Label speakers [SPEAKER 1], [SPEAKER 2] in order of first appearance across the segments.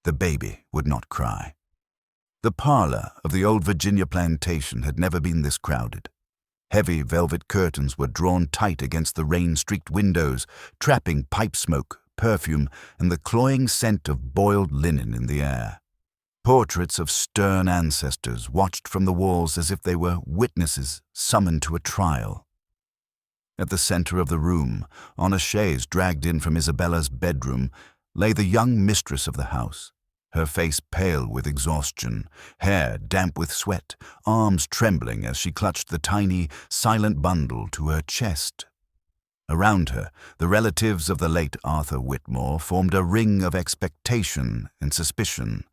[SPEAKER 1] The baby would not cry. The parlor of the old Virginia plantation had never been this crowded. Heavy velvet curtains were drawn tight against the rain-streaked windows, trapping pipe smoke, perfume, and the cloying scent of boiled linen in the air. Portraits of stern ancestors watched from the walls as if they were witnesses summoned to a trial. At the center of the room, on a chaise dragged in from Isabella's bedroom, lay the young mistress of the house, her face pale with exhaustion, hair damp with sweat, arms trembling as she clutched the tiny, silent bundle to her chest. Around her, the relatives of the late Arthur Whitmore formed a ring of expectation and suspicion.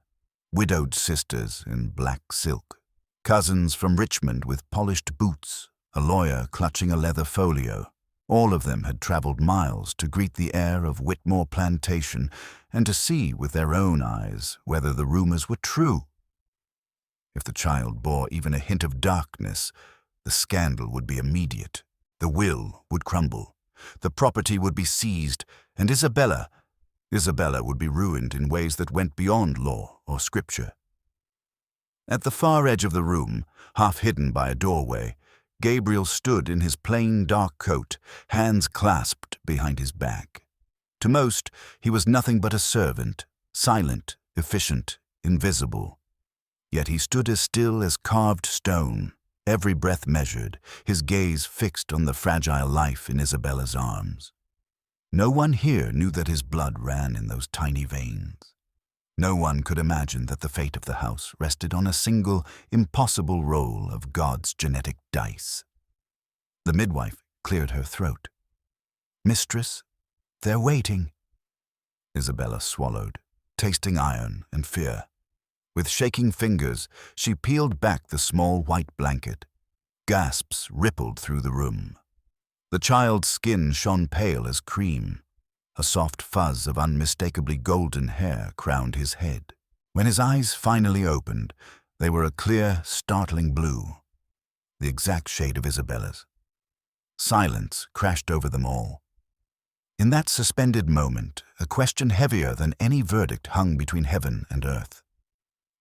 [SPEAKER 1] Widowed sisters in black silk, cousins from Richmond with polished boots, a lawyer clutching a leather folio. All of them had traveled miles to greet the heir of Whitmore Plantation and to see with their own eyes whether the rumors were true. If the child bore even a hint of darkness, the scandal would be immediate. The will would crumble. The property would be seized, and Isabella would be ruined in ways that went beyond law or scripture. At the far edge of the room, half hidden by a doorway, Gabriel stood in his plain dark coat, hands clasped behind his back. To most, he was nothing but a servant, silent, efficient, invisible. Yet he stood as still as carved stone, every breath measured, his gaze fixed on the fragile life in Isabella's arms. No one here knew that his blood ran in those tiny veins. No one could imagine that the fate of the house rested on a single, impossible roll of God's genetic dice. The midwife cleared her throat. "Mistress, they're waiting." Isabella swallowed, tasting iron and fear. With shaking fingers, she peeled back the small white blanket. Gasps rippled through the room. The child's skin shone pale as cream. A soft fuzz of unmistakably golden hair crowned his head. When his eyes finally opened, they were a clear, startling blue, the exact shade of Isabella's. Silence crashed over them all. In that suspended moment, a question heavier than any verdict hung between heaven and earth.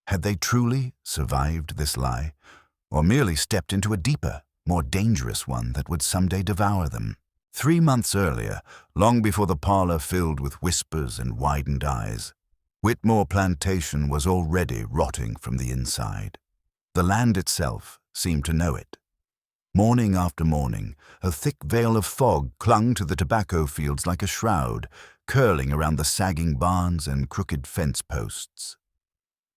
[SPEAKER 1] Had they truly survived this lie, or merely stepped into a deeper, more dangerous one that would someday devour them? 3 months earlier, long before the parlor filled with whispers and widened eyes, Whitmore Plantation was already rotting from the inside. The land itself seemed to know it. Morning after morning, a thick veil of fog clung to the tobacco fields like a shroud, curling around the sagging barns and crooked fence posts.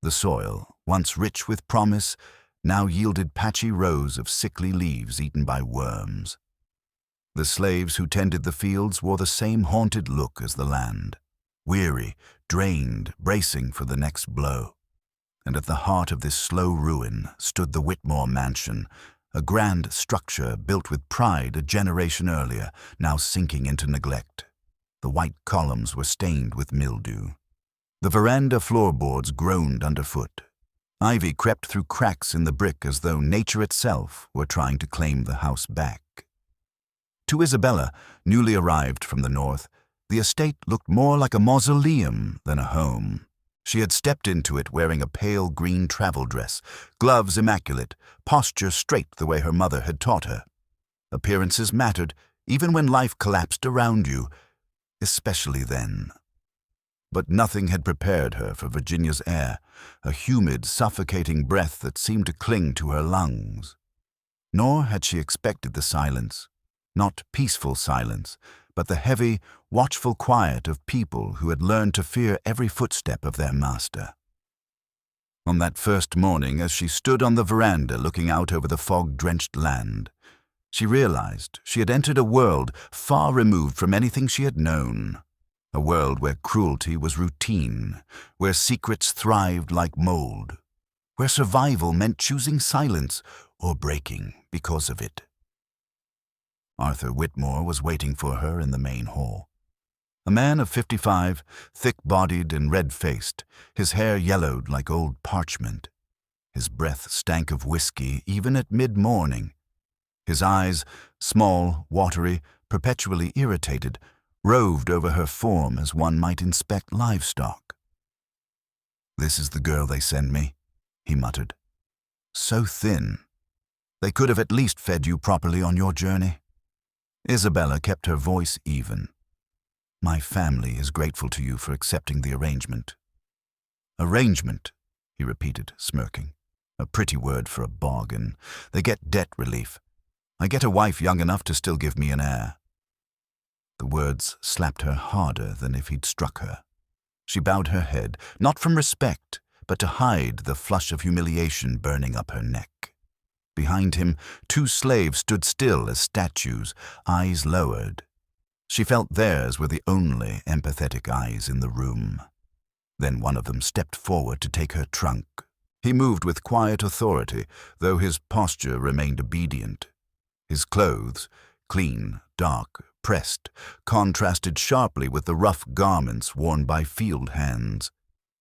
[SPEAKER 1] The soil, once rich with promise, now yielded patchy rows of sickly leaves eaten by worms. The slaves who tended the fields wore the same haunted look as the land, weary, drained, bracing for the next blow. And at the heart of this slow ruin stood the Whitmore Mansion, a grand structure built with pride a generation earlier, now sinking into neglect. The white columns were stained with mildew. The veranda floorboards groaned underfoot. Ivy crept through cracks in the brick as though nature itself were trying to claim the house back. To Isabella, newly arrived from the north, the estate looked more like a mausoleum than a home. She had stepped into it wearing a pale green travel dress, gloves immaculate, posture straight the way her mother had taught her. Appearances mattered, even when life collapsed around you, especially then. But nothing had prepared her for Virginia's air, a humid, suffocating breath that seemed to cling to her lungs. Nor had she expected the silence. Not peaceful silence, but the heavy, watchful quiet of people who had learned to fear every footstep of their master. On that first morning, as she stood on the veranda looking out over the fog-drenched land, she realized she had entered a world far removed from anything she had known, a world where cruelty was routine, where secrets thrived like mold, where survival meant choosing silence or breaking because of it. Arthur Whitmore was waiting for her in the main hall. A man of 55, thick-bodied and red-faced, his hair yellowed like old parchment. His breath stank of whiskey even at mid-morning. His eyes, small, watery, perpetually irritated, roved over her form as one might inspect livestock. "This is the girl they send me," he muttered. "So thin. They could have at least fed you properly on your journey." Isabella kept her voice even. "My family is grateful to you for accepting the arrangement." "Arrangement," he repeated, smirking. "A pretty word for a bargain. They get debt relief. I get a wife young enough to still give me an heir." The words slapped her harder than if he'd struck her. She bowed her head, not from respect, but to hide the flush of humiliation burning up her neck. Behind him, 2 slaves stood still as statues, eyes lowered. She felt theirs were the only empathetic eyes in the room. Then one of them stepped forward to take her trunk. He moved with quiet authority, though his posture remained obedient. His clothes, clean, dark, pressed, contrasted sharply with the rough garments worn by field hands.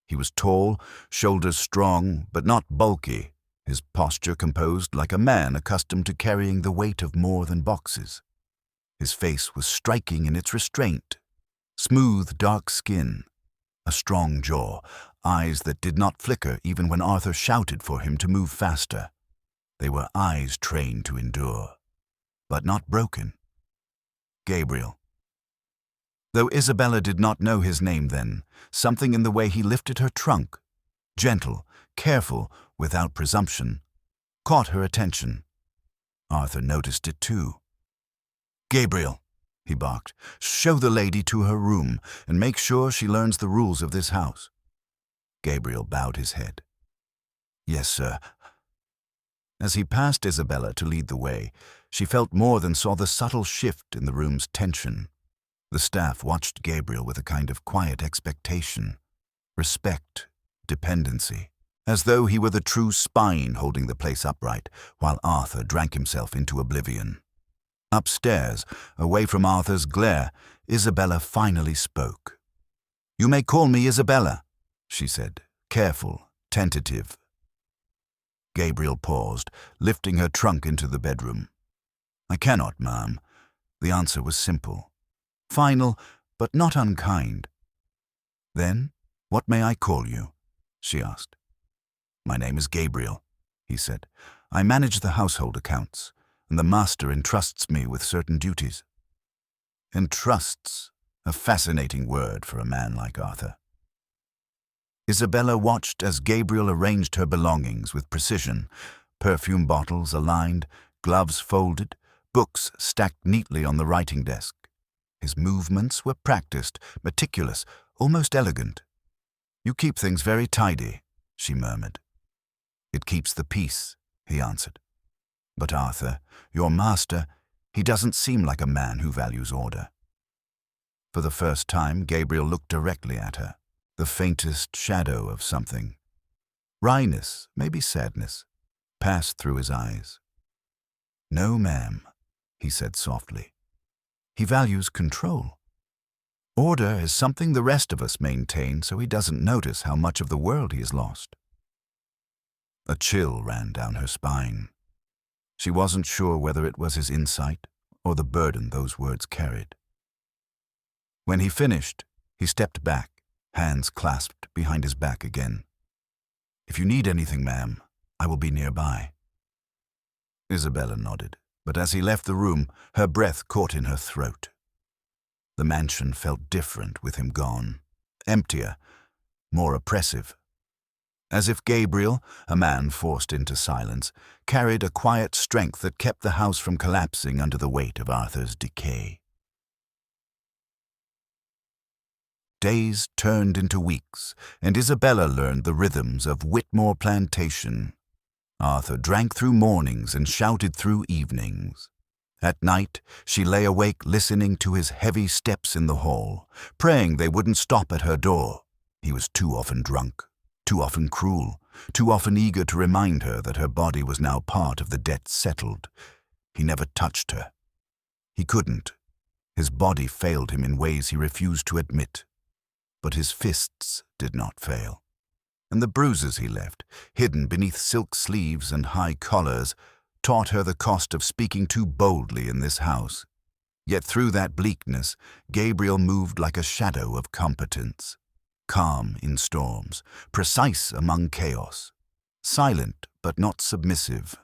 [SPEAKER 1] He was tall, shoulders strong, but not bulky, his posture composed like a man accustomed to carrying the weight of more than boxes. His face was striking in its restraint. Smooth, dark skin, a strong jaw, eyes that did not flicker even when Arthur shouted for him to move faster. They were eyes trained to endure, but not broken. Gabriel. Though Isabella did not know his name then, something in the way he lifted her trunk, gentle, careful, without presumption, caught her attention. Arthur noticed it too. "Gabriel," he barked, "show the lady to her room and make sure she learns the rules of this house." Gabriel bowed his head. "Yes, sir." As he passed Isabella to lead the way, she felt more than saw the subtle shift in the room's tension. The staff watched Gabriel with a kind of quiet expectation, respect, dependency, as though he were the true spine holding the place upright, while Arthur drank himself into oblivion. Upstairs, away from Arthur's glare, Isabella finally spoke. "You may call me Isabella," she said, careful, tentative. Gabriel paused, lifting her trunk into the bedroom. "I cannot, ma'am." The answer was simple, final, but not unkind. "Then, what may I call you?" she asked. "My name is Gabriel," he said. "I manage the household accounts, and the master entrusts me with certain duties." Entrusts, a fascinating word for a man like Arthur. Isabella watched as Gabriel arranged her belongings with precision, perfume bottles aligned, gloves folded, books stacked neatly on the writing desk. His movements were practiced, meticulous, almost elegant. "You keep things very tidy," she murmured. "It keeps the peace," he answered. "But Arthur, your master, he doesn't seem like a man who values order." For the first time, Gabriel looked directly at her, the faintest shadow of something. Wryness, maybe sadness, passed through his eyes. "No, ma'am," he said softly. "He values control. Order is something the rest of us maintain so he doesn't notice how much of the world he has lost." A chill ran down her spine. She wasn't sure whether it was his insight or the burden those words carried. When he finished, he stepped back, hands clasped behind his back again. "If you need anything, ma'am, I will be nearby." Isabella nodded, but as he left the room, her breath caught in her throat. The mansion felt different with him gone, emptier, more oppressive. As if Gabriel, a man forced into silence, carried a quiet strength that kept the house from collapsing under the weight of Arthur's decay. Days turned into weeks, and Isabella learned the rhythms of Whitmore Plantation. Arthur drank through mornings and shouted through evenings. At night, she lay awake listening to his heavy steps in the hall, praying they wouldn't stop at her door. He was too often drunk, too often cruel, too often eager to remind her that her body was now part of the debt settled. He never touched her. He couldn't. His body failed him in ways he refused to admit. But his fists did not fail. And the bruises he left, hidden beneath silk sleeves and high collars, taught her the cost of speaking too boldly in this house. Yet through that bleakness, Gabriel moved like a shadow of competence. calm in storms, precise among chaos. Silent but not submissive,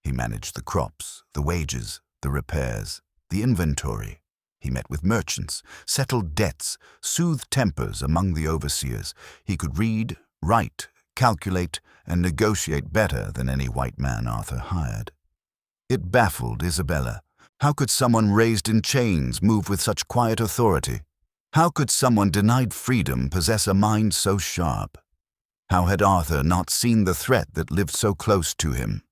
[SPEAKER 1] he managed the crops, the wages, the repairs, the inventory. He met with merchants, settled debts, soothed tempers among the overseers. He could read, write, calculate, and negotiate better than any white man Arthur hired. It baffled Isabella. How could someone raised in chains move with such quiet authority? How could someone denied freedom possess a mind so sharp? How had Arthur not seen the threat that lived so close to him?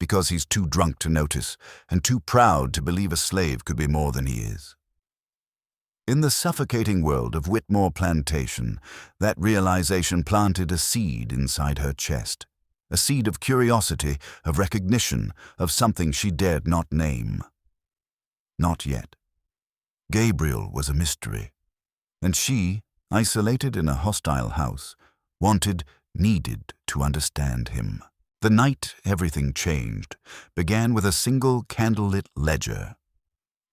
[SPEAKER 1] Because he's too drunk to notice, and too proud to believe a slave could be more than he is. In the suffocating world of Whitmore Plantation, that realization planted a seed inside her chest, a seed of curiosity, of recognition, of something she dared not name. Not yet. Gabriel was a mystery, and she, isolated in a hostile house, needed to understand him. The night everything changed began with a single candlelit ledger.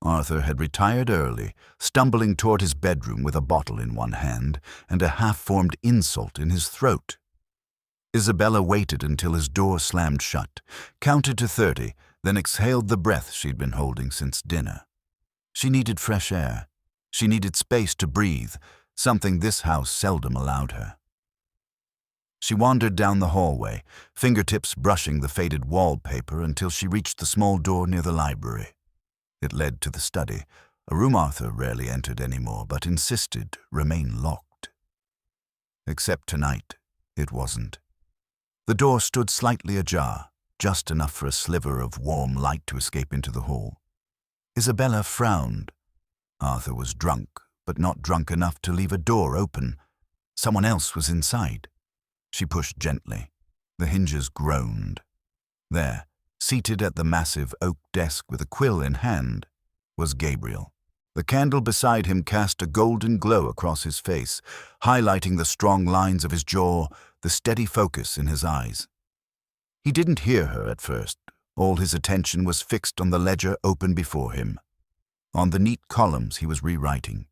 [SPEAKER 1] Arthur had retired early, stumbling toward his bedroom with a bottle in one hand and a half-formed insult in his throat. Isabella waited until his door slammed shut, counted to 30, then exhaled the breath she'd been holding since dinner. She needed fresh air. She needed space to breathe, something this house seldom allowed her. She wandered down the hallway, fingertips brushing the faded wallpaper until she reached the small door near the library. It led to the study, a room Arthur rarely entered anymore, but insisted remain locked. Except tonight, it wasn't. The door stood slightly ajar, just enough for a sliver of warm light to escape into the hall. Isabella frowned. Arthur was drunk, but not drunk enough to leave a door open. Someone else was inside. She pushed gently. The hinges groaned. There, seated at the massive oak desk with a quill in hand, was Gabriel. The candle beside him cast a golden glow across his face, highlighting the strong lines of his jaw, the steady focus in his eyes. He didn't hear her at first. All his attention was fixed on the ledger open before him. On the neat columns he was rewriting.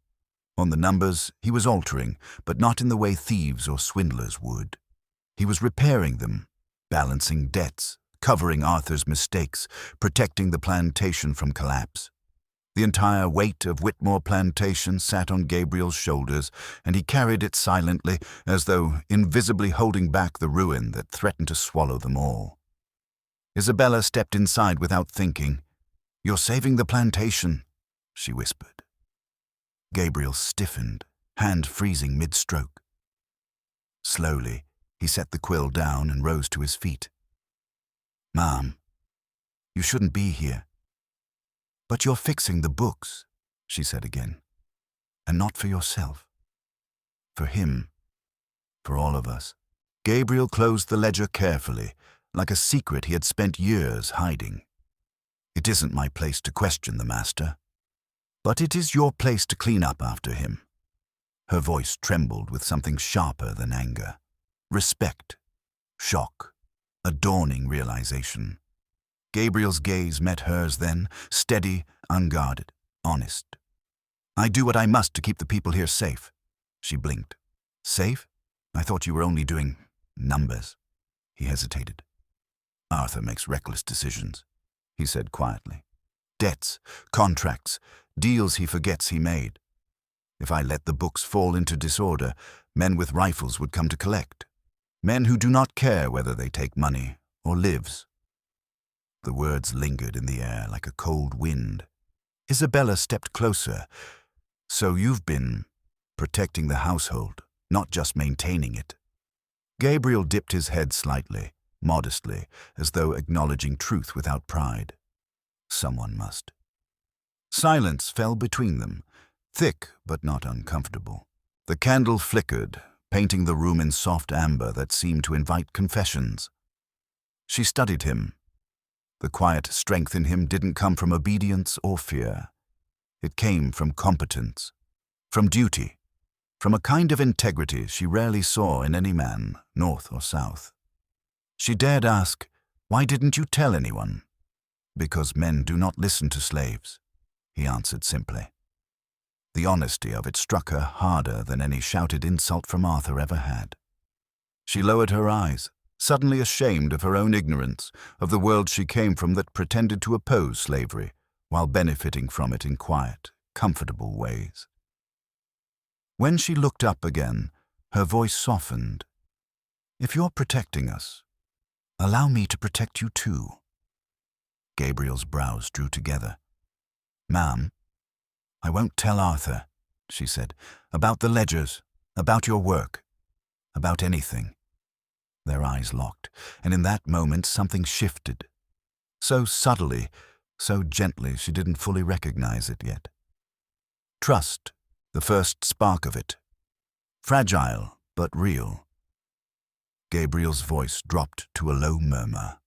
[SPEAKER 1] On the numbers he was altering, but not in the way thieves or swindlers would. He was repairing them, balancing debts, covering Arthur's mistakes, protecting the plantation from collapse. The entire weight of Whitmore Plantation sat on Gabriel's shoulders, and he carried it silently, as though invisibly holding back the ruin that threatened to swallow them all. Isabella stepped inside without thinking. "You're saving the plantation," she whispered. Gabriel stiffened, hand freezing mid-stroke. Slowly, he set the quill down and rose to his feet. "Ma'am, you shouldn't be here." "But you're fixing the books," she said again. "And not for yourself. For him. For all of us." Gabriel closed the ledger carefully, like a secret he had spent years hiding. "It isn't my place to question the master. But it is your place to clean up after him." Her voice trembled with something sharper than anger. Respect. Shock. A dawning realization. Gabriel's gaze met hers then, steady, unguarded, honest. "I do what I must to keep the people here safe." She blinked. "Safe? I thought you were only doing numbers." He hesitated. "Arthur makes reckless decisions," he said quietly. "Debts, contracts, deals he forgets he made. If I let the books fall into disorder, men with rifles would come to collect. Men who do not care whether they take money or lives." The words lingered in the air like a cold wind. Isabella stepped closer. "So you've been protecting the household, not just maintaining it." Gabriel dipped his head slightly, modestly, as though acknowledging truth without pride. Someone must. Silence fell between them, thick but not uncomfortable. The candle flickered, painting the room in soft amber that seemed to invite confessions. She studied him. The quiet strength in him didn't come from obedience or fear. It came from competence, from duty, from a kind of integrity she rarely saw in any man, north or south. She dared ask, "Why didn't you tell anyone?" "Because men do not listen to slaves," he answered simply. The honesty of it struck her harder than any shouted insult from Arthur ever had. She lowered her eyes, suddenly ashamed of her own ignorance of the world she came from that pretended to oppose slavery while benefiting from it in quiet, comfortable ways. When she looked up again, her voice softened. "If you're protecting us, allow me to protect you too." Gabriel's brows drew together. "Ma'am, I won't tell Arthur," she said, "about the ledgers, about your work, about anything." Their eyes locked, and in that moment something shifted. So subtly, so gently she didn't fully recognize it yet. Trust, the first spark of it. Fragile, but real. Gabriel's voice dropped to a low murmur.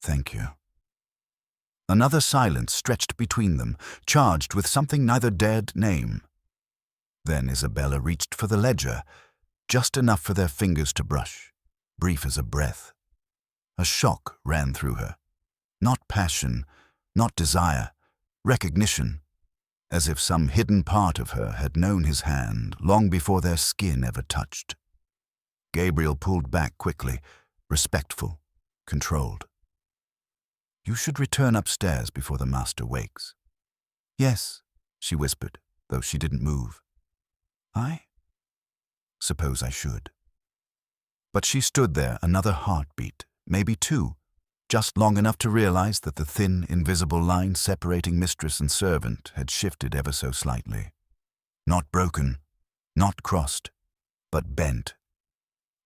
[SPEAKER 1] "Thank you." Another silence stretched between them, charged with something neither dared name. Then Isabella reached for the ledger, just enough for their fingers to brush, brief as a breath. A shock ran through her. Not passion, not desire, recognition, as if some hidden part of her had known his hand long before their skin ever touched. Gabriel pulled back quickly, respectful, controlled. "You should return upstairs before the master wakes." "Yes," she whispered, though she didn't move. "I suppose I should." But she stood there, another heartbeat, maybe two, just long enough to realize that the thin, invisible line separating mistress and servant had shifted ever so slightly. Not broken, not crossed, but bent.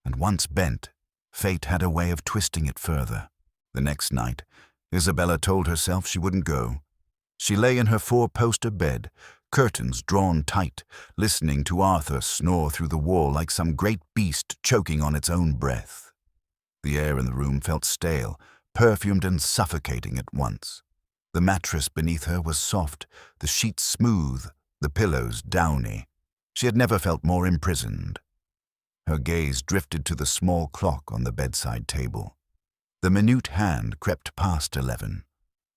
[SPEAKER 1] And once bent, fate had a way of twisting it further. The next night, Isabella told herself she wouldn't go. She lay in her four-poster bed, curtains drawn tight, listening to Arthur snore through the wall like some great beast choking on its own breath. The air in the room felt stale, perfumed and suffocating at once. The mattress beneath her was soft, the sheets smooth, the pillows downy. She had never felt more imprisoned. Her gaze drifted to the small clock on the bedside table. The minute hand crept past 11.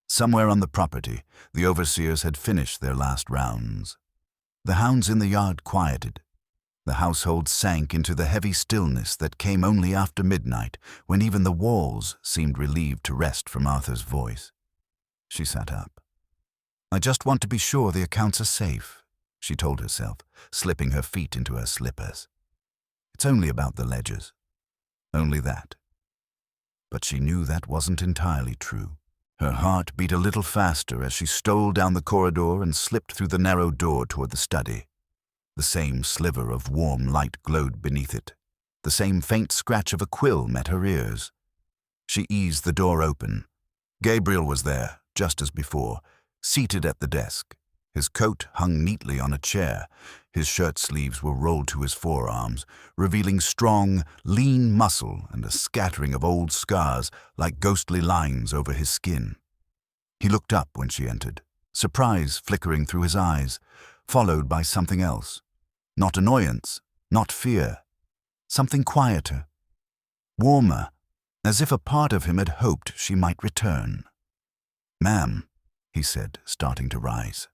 [SPEAKER 1] Somewhere on the property, the overseers had finished their last rounds. The hounds in the yard quieted. The household sank into the heavy stillness that came only after midnight, when even the walls seemed relieved to rest from Arthur's voice. She sat up. "I just want to be sure the accounts are safe," she told herself, slipping her feet into her slippers. "It's only about the ledgers. Only that." But she knew that wasn't entirely true. Her heart beat a little faster as she stole down the corridor and slipped through the narrow door toward the study. The same sliver of warm light glowed beneath it. The same faint scratch of a quill met her ears. She eased the door open. Gabriel was there, just as before, seated at the desk. His coat hung neatly on a chair. His shirt sleeves were rolled to his forearms, revealing strong, lean muscle and a scattering of old scars like ghostly lines over his skin. He looked up when she entered, surprise flickering through his eyes, followed by something else. Not annoyance, not fear. Something quieter, warmer, as if a part of him had hoped she might return. "Ma'am," he said, starting to rise.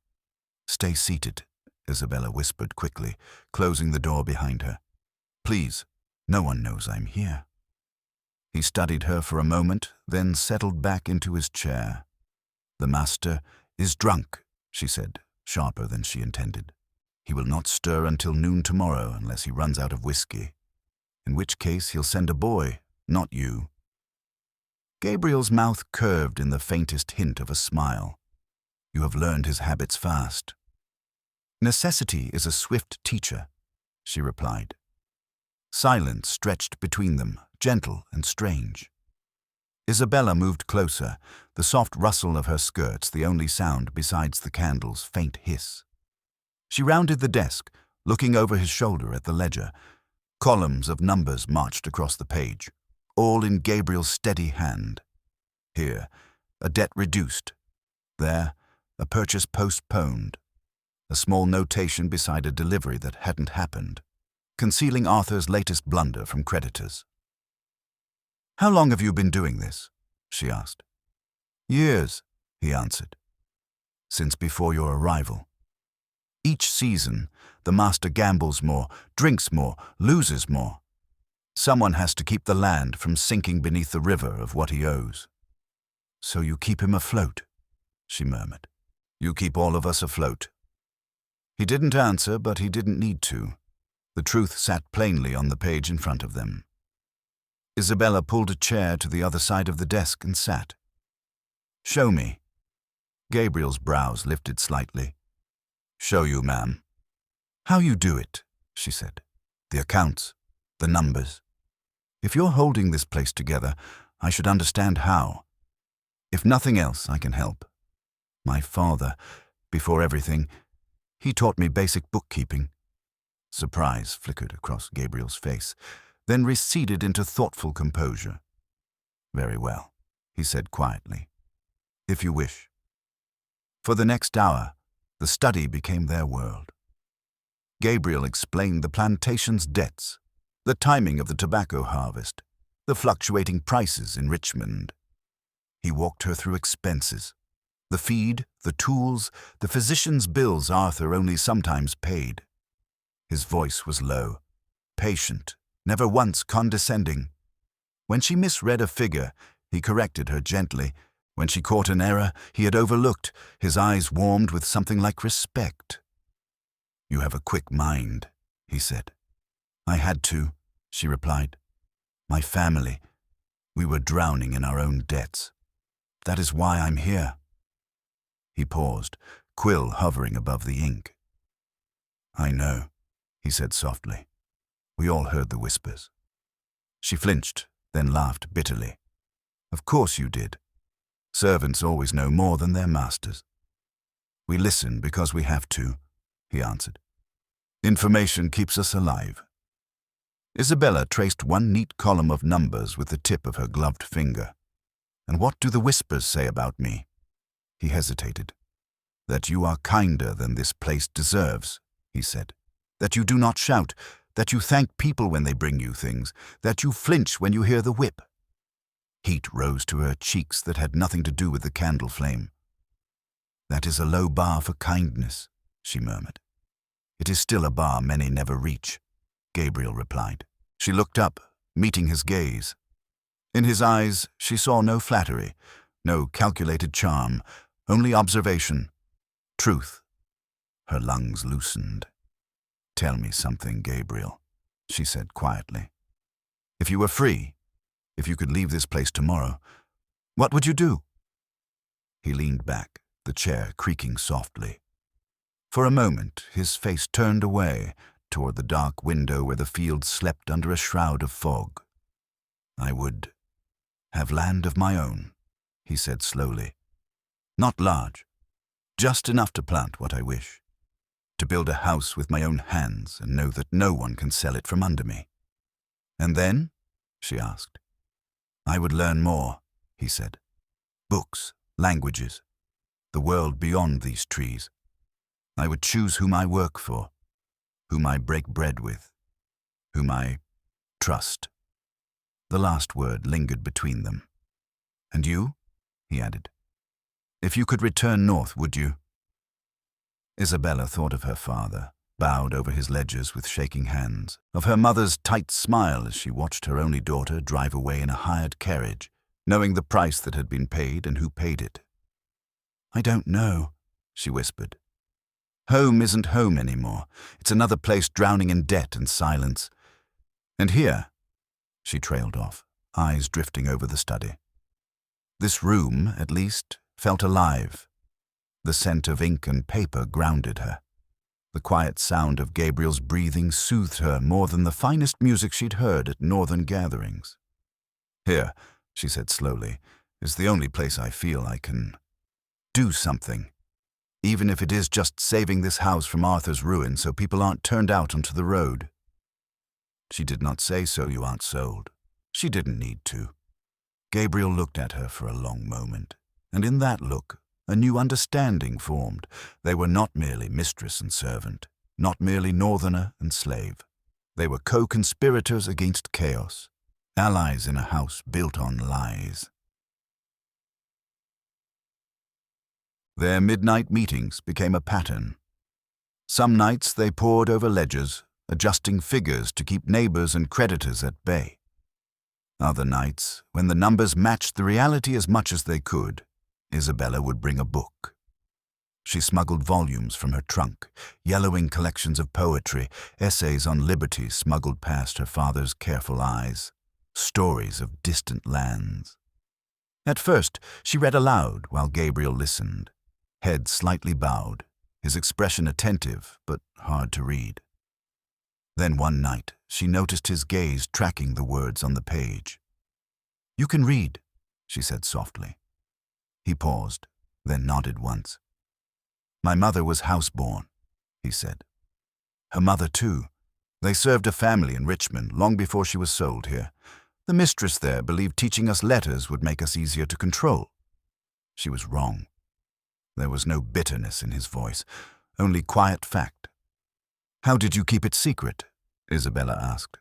[SPEAKER 1] "Stay seated," Isabella whispered quickly, closing the door behind her. "Please, no one knows I'm here." He studied her for a moment, then settled back into his chair. "The master is drunk," she said, sharper than she intended. "He will not stir until noon tomorrow unless he runs out of whiskey. In which case he'll send a boy, not you." Gabriel's mouth curved in the faintest hint of a smile. "You have learned his habits fast." "Necessity is a swift teacher," she replied. Silence stretched between them, gentle and strange. Isabella moved closer, the soft rustle of her skirts the only sound besides the candle's faint hiss. She rounded the desk, looking over his shoulder at the ledger. Columns of numbers marched across the page, all in Gabriel's steady hand. Here, a debt reduced. There, a purchase postponed. A small notation beside a delivery that hadn't happened, concealing Arthur's latest blunder from creditors. "How long have you been doing this?" she asked. "Years," he answered. "Since before your arrival." Each season, the master gambles more, drinks more, loses more. Someone has to keep the land from sinking beneath the river of what he owes. "So you keep him afloat," she murmured. "You keep all of us afloat." He didn't answer, but he didn't need to. The truth sat plainly on the page in front of them. Isabella pulled a chair to the other side of the desk and sat. "Show me." Gabriel's brows lifted slightly. "Show you, ma'am." "How you do it," she said. "The accounts, the numbers. If you're holding this place together, I should understand how. If nothing else, I can help. My father, before everything, he taught me basic bookkeeping." Surprise flickered across Gabriel's face, then receded into thoughtful composure. "Very well," he said quietly. "If you wish." For the next hour, the study became their world. Gabriel explained the plantation's debts, the timing of the tobacco harvest, the fluctuating prices in Richmond. He walked her through expenses, the feed, the tools, the physician's bills Arthur only sometimes paid. His voice was low, patient, never once condescending. When she misread a figure, he corrected her gently. When she caught an error he had overlooked, his eyes warmed with something like respect. "You have a quick mind," he said. "I had to," she replied. "My family, we were drowning in our own debts. That is why I'm here." He paused, quill hovering above the ink. "I know," he said softly. We all heard the whispers. She flinched, then laughed bitterly. "Of course you did. Servants always know more than their masters." "We listen because we have to," he answered. "Information keeps us alive." Isabella traced one neat column of numbers with the tip of her gloved finger. "And what do the whispers say about me?" He hesitated. "That you are kinder than this place deserves," he said. "That you do not shout, that you thank people when they bring you things, that you flinch when you hear the whip." Heat rose to her cheeks that had nothing to do with the candle flame. "That is a low bar for kindness," she murmured. "It is still a bar many never reach," Gabriel replied. She looked up, meeting his gaze. In his eyes she saw no flattery, no calculated charm, only observation, truth. Her lungs loosened. "Tell me something, Gabriel," she said quietly. "If you were free, if you could leave this place tomorrow, what would you do?" He leaned back, the chair creaking softly. For a moment his face turned away, toward the dark window where the fields slept under a shroud of fog. "I would have land of my own," he said slowly. "Not large, just enough to plant what I wish. To build a house with my own hands and know that no one can sell it from under me." "And then?" she asked. "I would learn more," he said. "Books, languages, the world beyond these trees. I would choose whom I work for, whom I break bread with, whom I trust." The last word lingered between them. "And you?" he added. "If you could return north, would you?" Isabella thought of her father, bowed over his ledgers with shaking hands, of her mother's tight smile as she watched her only daughter drive away in a hired carriage, knowing the price that had been paid and who paid it. "I don't know," she whispered. "Home isn't home anymore. It's another place drowning in debt and silence. And here," she trailed off, eyes drifting over the study. "This room, at least, felt alive." The scent of ink and paper grounded her. The quiet sound of Gabriel's breathing soothed her more than the finest music she'd heard at northern gatherings. "Here," she said slowly, "is the only place I feel I can do something. Even if it is just saving this house from Arthur's ruin so people aren't turned out onto the road." She did not say so, you aren't sold. She didn't need to. Gabriel looked at her for a long moment, and in that look, a new understanding formed. They were not merely mistress and servant, not merely northerner and slave. They were co-conspirators against chaos, allies in a house built on lies. Their midnight meetings became a pattern. Some nights they pored over ledgers, adjusting figures to keep neighbors and creditors at bay. Other nights, when the numbers matched the reality as much as they could, Isabella would bring a book. She smuggled volumes from her trunk, yellowing collections of poetry, essays on liberty smuggled past her father's careful eyes, stories of distant lands. At first, she read aloud while Gabriel listened, head slightly bowed, his expression attentive but hard to read. Then one night, she noticed his gaze tracking the words on the page. "You can read," she said softly. He paused, then nodded once. "My mother was houseborn," he said. "Her mother, too. They served a family in Richmond long before she was sold here. The mistress there believed teaching us letters would make us easier to control. She was wrong." There was no bitterness in his voice, only quiet fact. "How did you keep it secret?" Isabella asked.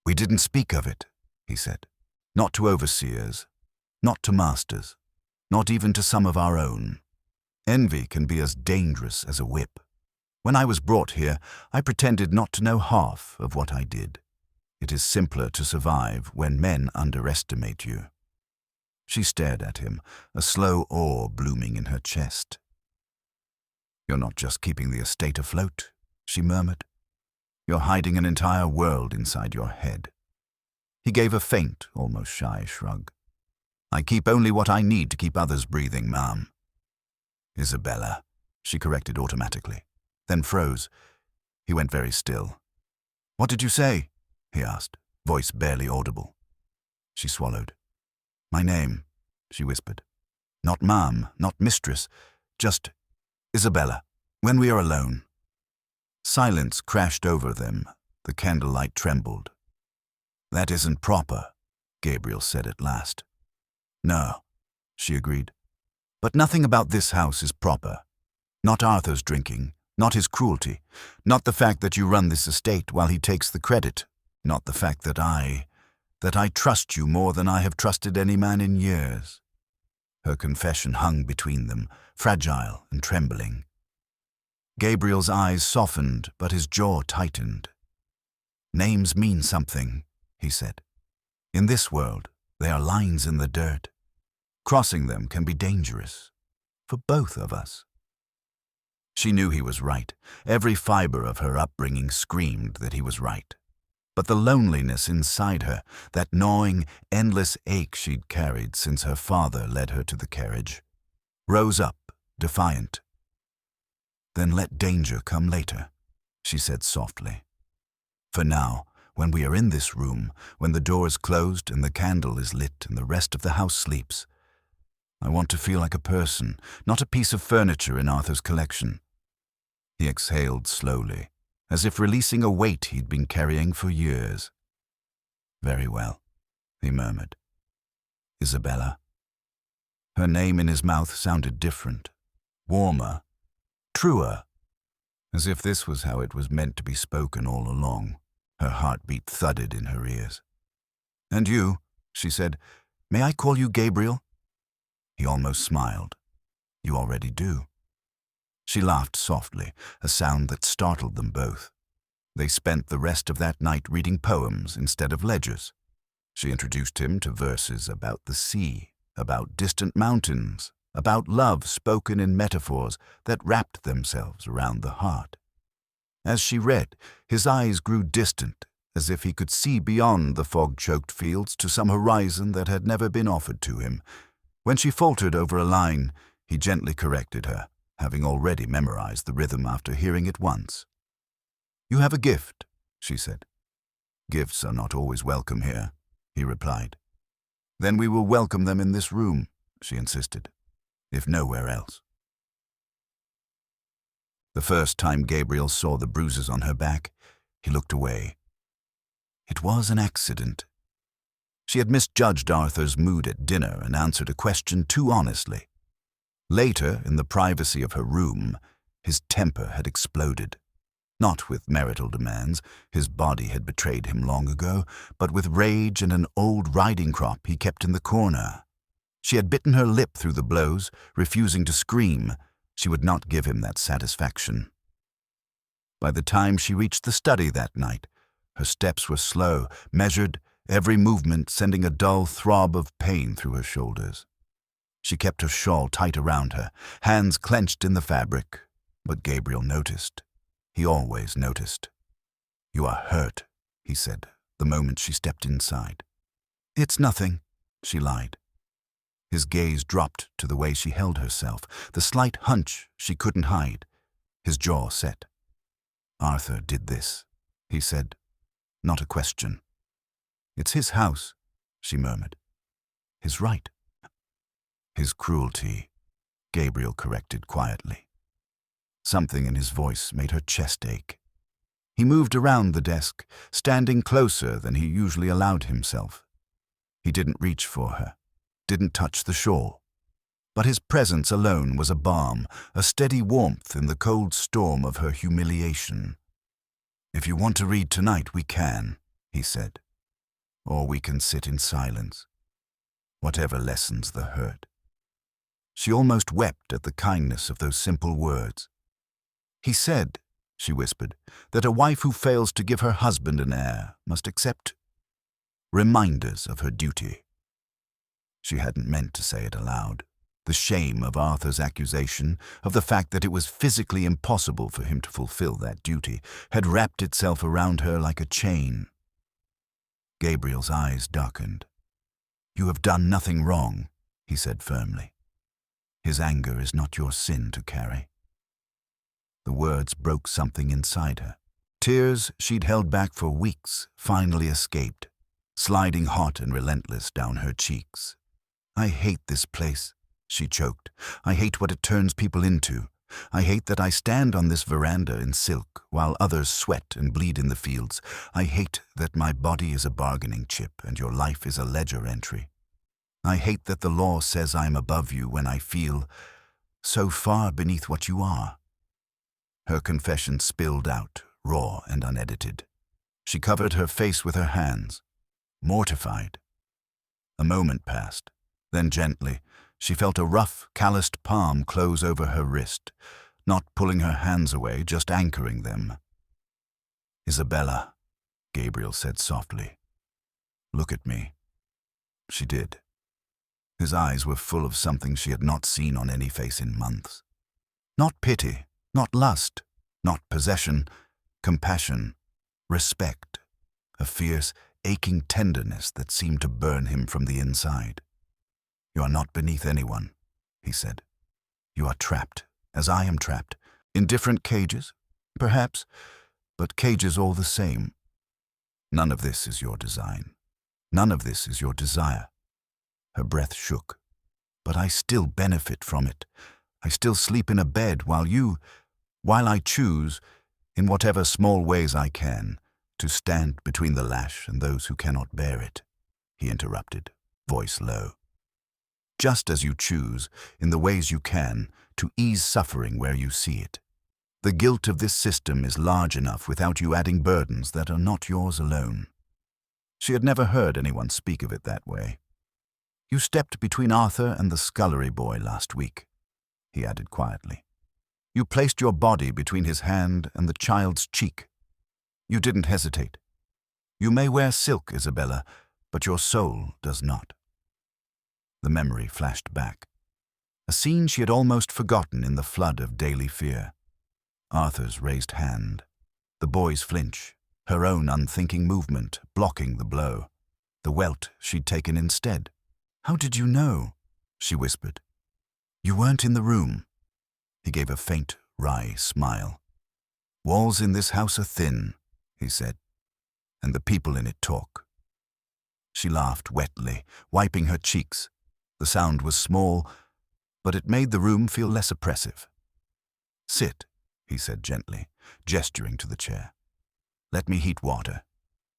[SPEAKER 1] "We didn't speak of it," he said. "Not to overseers, not to masters, not even to some of our own. Envy can be as dangerous as a whip. When I was brought here, I pretended not to know half of what I did. It is simpler to survive when men underestimate you." She stared at him, a slow awe blooming in her chest. "You're not just keeping the estate afloat," she murmured. "You're hiding an entire world inside your head." He gave a faint, almost shy shrug. "I keep only what I need to keep others breathing, ma'am." "Isabella," she corrected automatically, then froze. He went very still. "What did you say?" he asked, voice barely audible. She swallowed. "My name," she whispered. "Not ma'am, not mistress, just Isabella, when we are alone." Silence crashed over them. The candlelight trembled. "That isn't proper," Gabriel said at last. "No," she agreed. "But nothing about this house is proper. Not Arthur's drinking, not his cruelty, not the fact that you run this estate while he takes the credit, not the fact that I trust you more than I have trusted any man in years." Her confession hung between them, fragile and trembling. Gabriel's eyes softened, but his jaw tightened. "Names mean something," he said. "In this world, they are lines in the dirt. Crossing them can be dangerous, for both of us." She knew he was right. Every fiber of her upbringing screamed that he was right. But the loneliness inside her, that gnawing, endless ache she'd carried since her father led her to the carriage, rose up, defiant. "Then let danger come later," she said softly. "For now, when we are in this room, when the door is closed and the candle is lit and the rest of the house sleeps, I want to feel like a person, not a piece of furniture in Arthur's collection." He exhaled slowly, as if releasing a weight he'd been carrying for years. "Very well," he murmured. "Isabella." Her name in his mouth sounded different, warmer, truer, as if this was how it was meant to be spoken all along. Her heartbeat thudded in her ears. "And you," she said, "may I call you Gabriel?" He almost smiled. "You already do." She laughed softly, a sound that startled them both. They spent the rest of that night reading poems instead of ledgers. She introduced him to verses about the sea, about distant mountains, about love spoken in metaphors that wrapped themselves around the heart. As she read, his eyes grew distant, as if he could see beyond the fog-choked fields to some horizon that had never been offered to him. When she faltered over a line, he gently corrected her, having already memorized the rhythm after hearing it once. "You have a gift," she said. "Gifts are not always welcome here," he replied. "Then we will welcome them in this room," she insisted, "if nowhere else." The first time Gabriel saw the bruises on her back, he looked away. It was an accident. She had misjudged Arthur's mood at dinner and answered a question too honestly. Later, in the privacy of her room, his temper had exploded. Not with marital demands, his body had betrayed him long ago, but with rage and an old riding crop he kept in the corner. She had bitten her lip through the blows, refusing to scream. She would not give him that satisfaction. By the time she reached the study that night, her steps were slow, measured, every movement sending a dull throb of pain through her shoulders. She kept her shawl tight around her, hands clenched in the fabric, but Gabriel noticed. He always noticed. "You are hurt," he said, the moment she stepped inside. "It's nothing," she lied. His gaze dropped to the way she held herself, the slight hunch she couldn't hide. His jaw set. "Arthur did this," he said, not a question. "It's his house," she murmured. "His right." "His cruelty," Gabriel corrected quietly. Something in his voice made her chest ache. He moved around the desk, standing closer than he usually allowed himself. He didn't reach for her, didn't touch the shawl. But his presence alone was a balm, a steady warmth in the cold storm of her humiliation. "If you want to read tonight, we can," he said. "Or we can sit in silence. Whatever lessens the hurt." She almost wept at the kindness of those simple words. "He said," she whispered, "that a wife who fails to give her husband an heir must accept reminders of her duty." She hadn't meant to say it aloud. The shame of Arthur's accusation, of the fact that it was physically impossible for him to fulfill that duty, had wrapped itself around her like a chain. Gabriel's eyes darkened. "You have done nothing wrong," he said firmly. "His anger is not your sin to carry." The words broke something inside her. Tears she'd held back for weeks finally escaped, sliding hot and relentless down her cheeks. "I hate this place," she choked. "I hate what it turns people into. I hate that I stand on this veranda in silk while others sweat and bleed in the fields. I hate that my body is a bargaining chip and your life is a ledger entry. I hate that the law says I'm above you when I feel so far beneath what you are." Her confession spilled out, raw and unedited. She covered her face with her hands, mortified. A moment passed. Then gently, she felt a rough, calloused palm close over her wrist, not pulling her hands away, just anchoring them. "Isabella," Gabriel said softly. "Look at me." She did. His eyes were full of something she had not seen on any face in months. Not pity, not lust, not possession, compassion, respect, a fierce, aching tenderness that seemed to burn him from the inside. "You are not beneath anyone," he said. "You are trapped, as I am trapped, in different cages, perhaps, but cages all the same. None of this is your design. None of this is your desire." Her breath shook. "But I still benefit from it. I still sleep in a bed while I choose, in whatever small ways I can, to stand between the lash and those who cannot bear it," he interrupted, voice low. "Just as you choose, in the ways you can, to ease suffering where you see it. The guilt of this system is large enough without you adding burdens that are not yours alone." She had never heard anyone speak of it that way. "You stepped between Arthur and the scullery boy last week," he added quietly. "You placed your body between his hand and the child's cheek. You didn't hesitate. You may wear silk, Isabella, but your soul does not." The memory flashed back. A scene she had almost forgotten in the flood of daily fear. Arthur's raised hand, the boy's flinch, her own unthinking movement blocking the blow, the welt she'd taken instead. "How did you know?" she whispered. "You weren't in the room." He gave a faint, wry smile. "Walls in this house are thin," he said, "and the people in it talk." She laughed wetly, wiping her cheeks. The sound was small, but it made the room feel less oppressive. "Sit," he said gently, gesturing to the chair. "Let me heat water.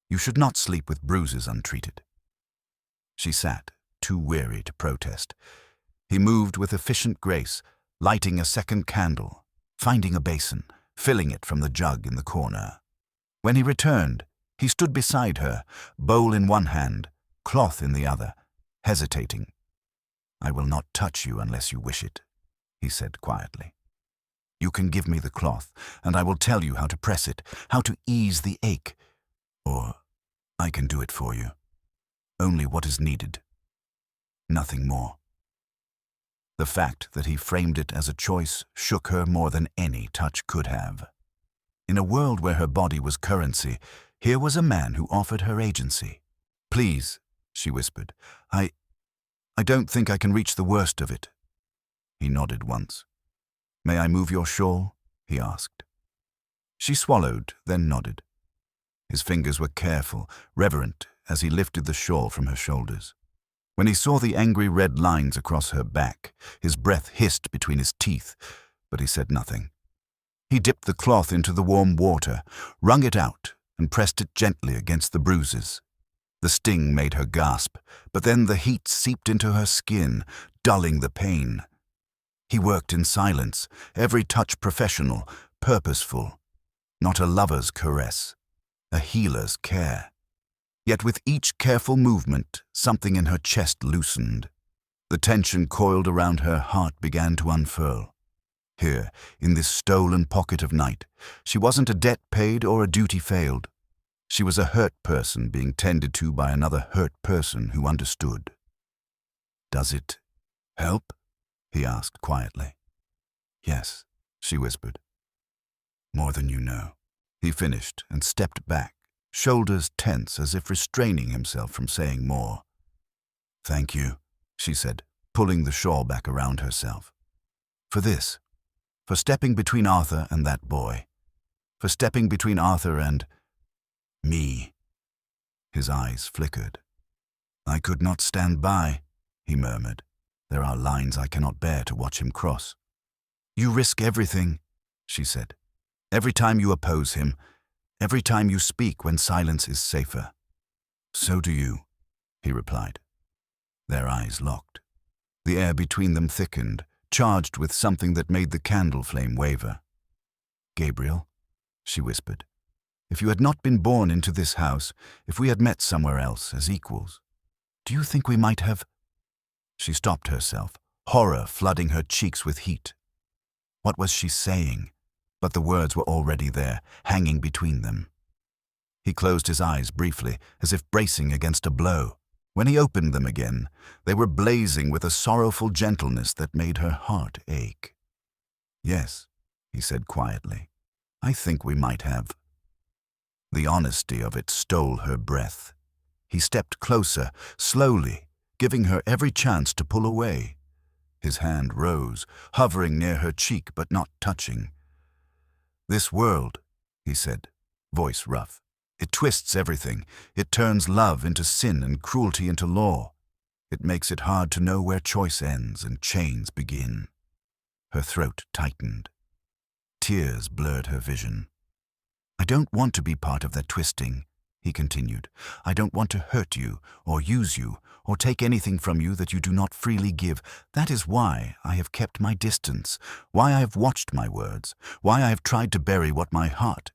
[SPEAKER 1] You should not sleep with bruises untreated." She sat, too weary to protest. He moved with efficient grace, lighting a second candle, finding a basin, filling it from the jug in the corner. When he returned, he stood beside her, bowl in one hand, cloth in the other, hesitating. "I will not touch you unless you wish it," he said quietly. You can give me the cloth, and I will tell you how to press it, how to ease the ache. Or I can do it for you. Only what is needed. Nothing more. The fact that he framed it as a choice shook her more than any touch could have. In a world where her body was currency, here was a man who offered her agency. "Please," she whispered, I don't think I can reach the worst of it." He nodded once. "May I move your shawl?" he asked. She swallowed, then nodded. His fingers were careful, reverent, as he lifted the shawl from her shoulders. When he saw the angry red lines across her back, his breath hissed between his teeth, but he said nothing. He dipped the cloth into the warm water, wrung it out, and pressed it gently against the bruises. The sting made her gasp, but then the heat seeped into her skin, dulling the pain. He worked in silence, every touch professional, purposeful. Not a lover's caress, a healer's care. Yet with each careful movement, something in her chest loosened. The tension coiled around her heart began to unfurl. Here, in this stolen pocket of night, she wasn't a debt paid or a duty failed. She was a hurt person being tended to by another hurt person who understood. "Does it help?" he asked quietly. "Yes," she whispered. "More than you know." He finished and stepped back, shoulders tense as if restraining himself from saying more. "Thank you," she said, pulling the shawl back around herself. "For this. For stepping between Arthur and that boy. For stepping between Arthur and me." His eyes flickered. "I could not stand by," he murmured. "There are lines I cannot bear to watch him cross." "You risk everything," she said. "Every time you oppose him, every time you speak when silence is safer." "So do you," he replied. Their eyes locked. The air between them thickened, charged with something that made the candle flame waver. "Gabriel," she whispered, "if you had not been born into this house, if we had met somewhere else as equals, do you think we might have—" She stopped herself, horror flooding her cheeks with heat. What was she saying? But the words were already there, hanging between them. He closed his eyes briefly, as if bracing against a blow. When he opened them again, they were blazing with a sorrowful gentleness that made her heart ache. "Yes," he said quietly, "I think we might have." The honesty of it stole her breath. He stepped closer, slowly, giving her every chance to pull away. His hand rose, hovering near her cheek but not touching. "This world," he said, voice rough, "it twists everything. It turns love into sin and cruelty into law. It makes it hard to know where choice ends and chains begin." Her throat tightened. Tears blurred her vision. "I don't want to be part of that twisting," he continued. "I don't want to hurt you or use you or take anything from you that you do not freely give. That is why I have kept my distance, why I have watched my words, why I have tried to bury what my heart—"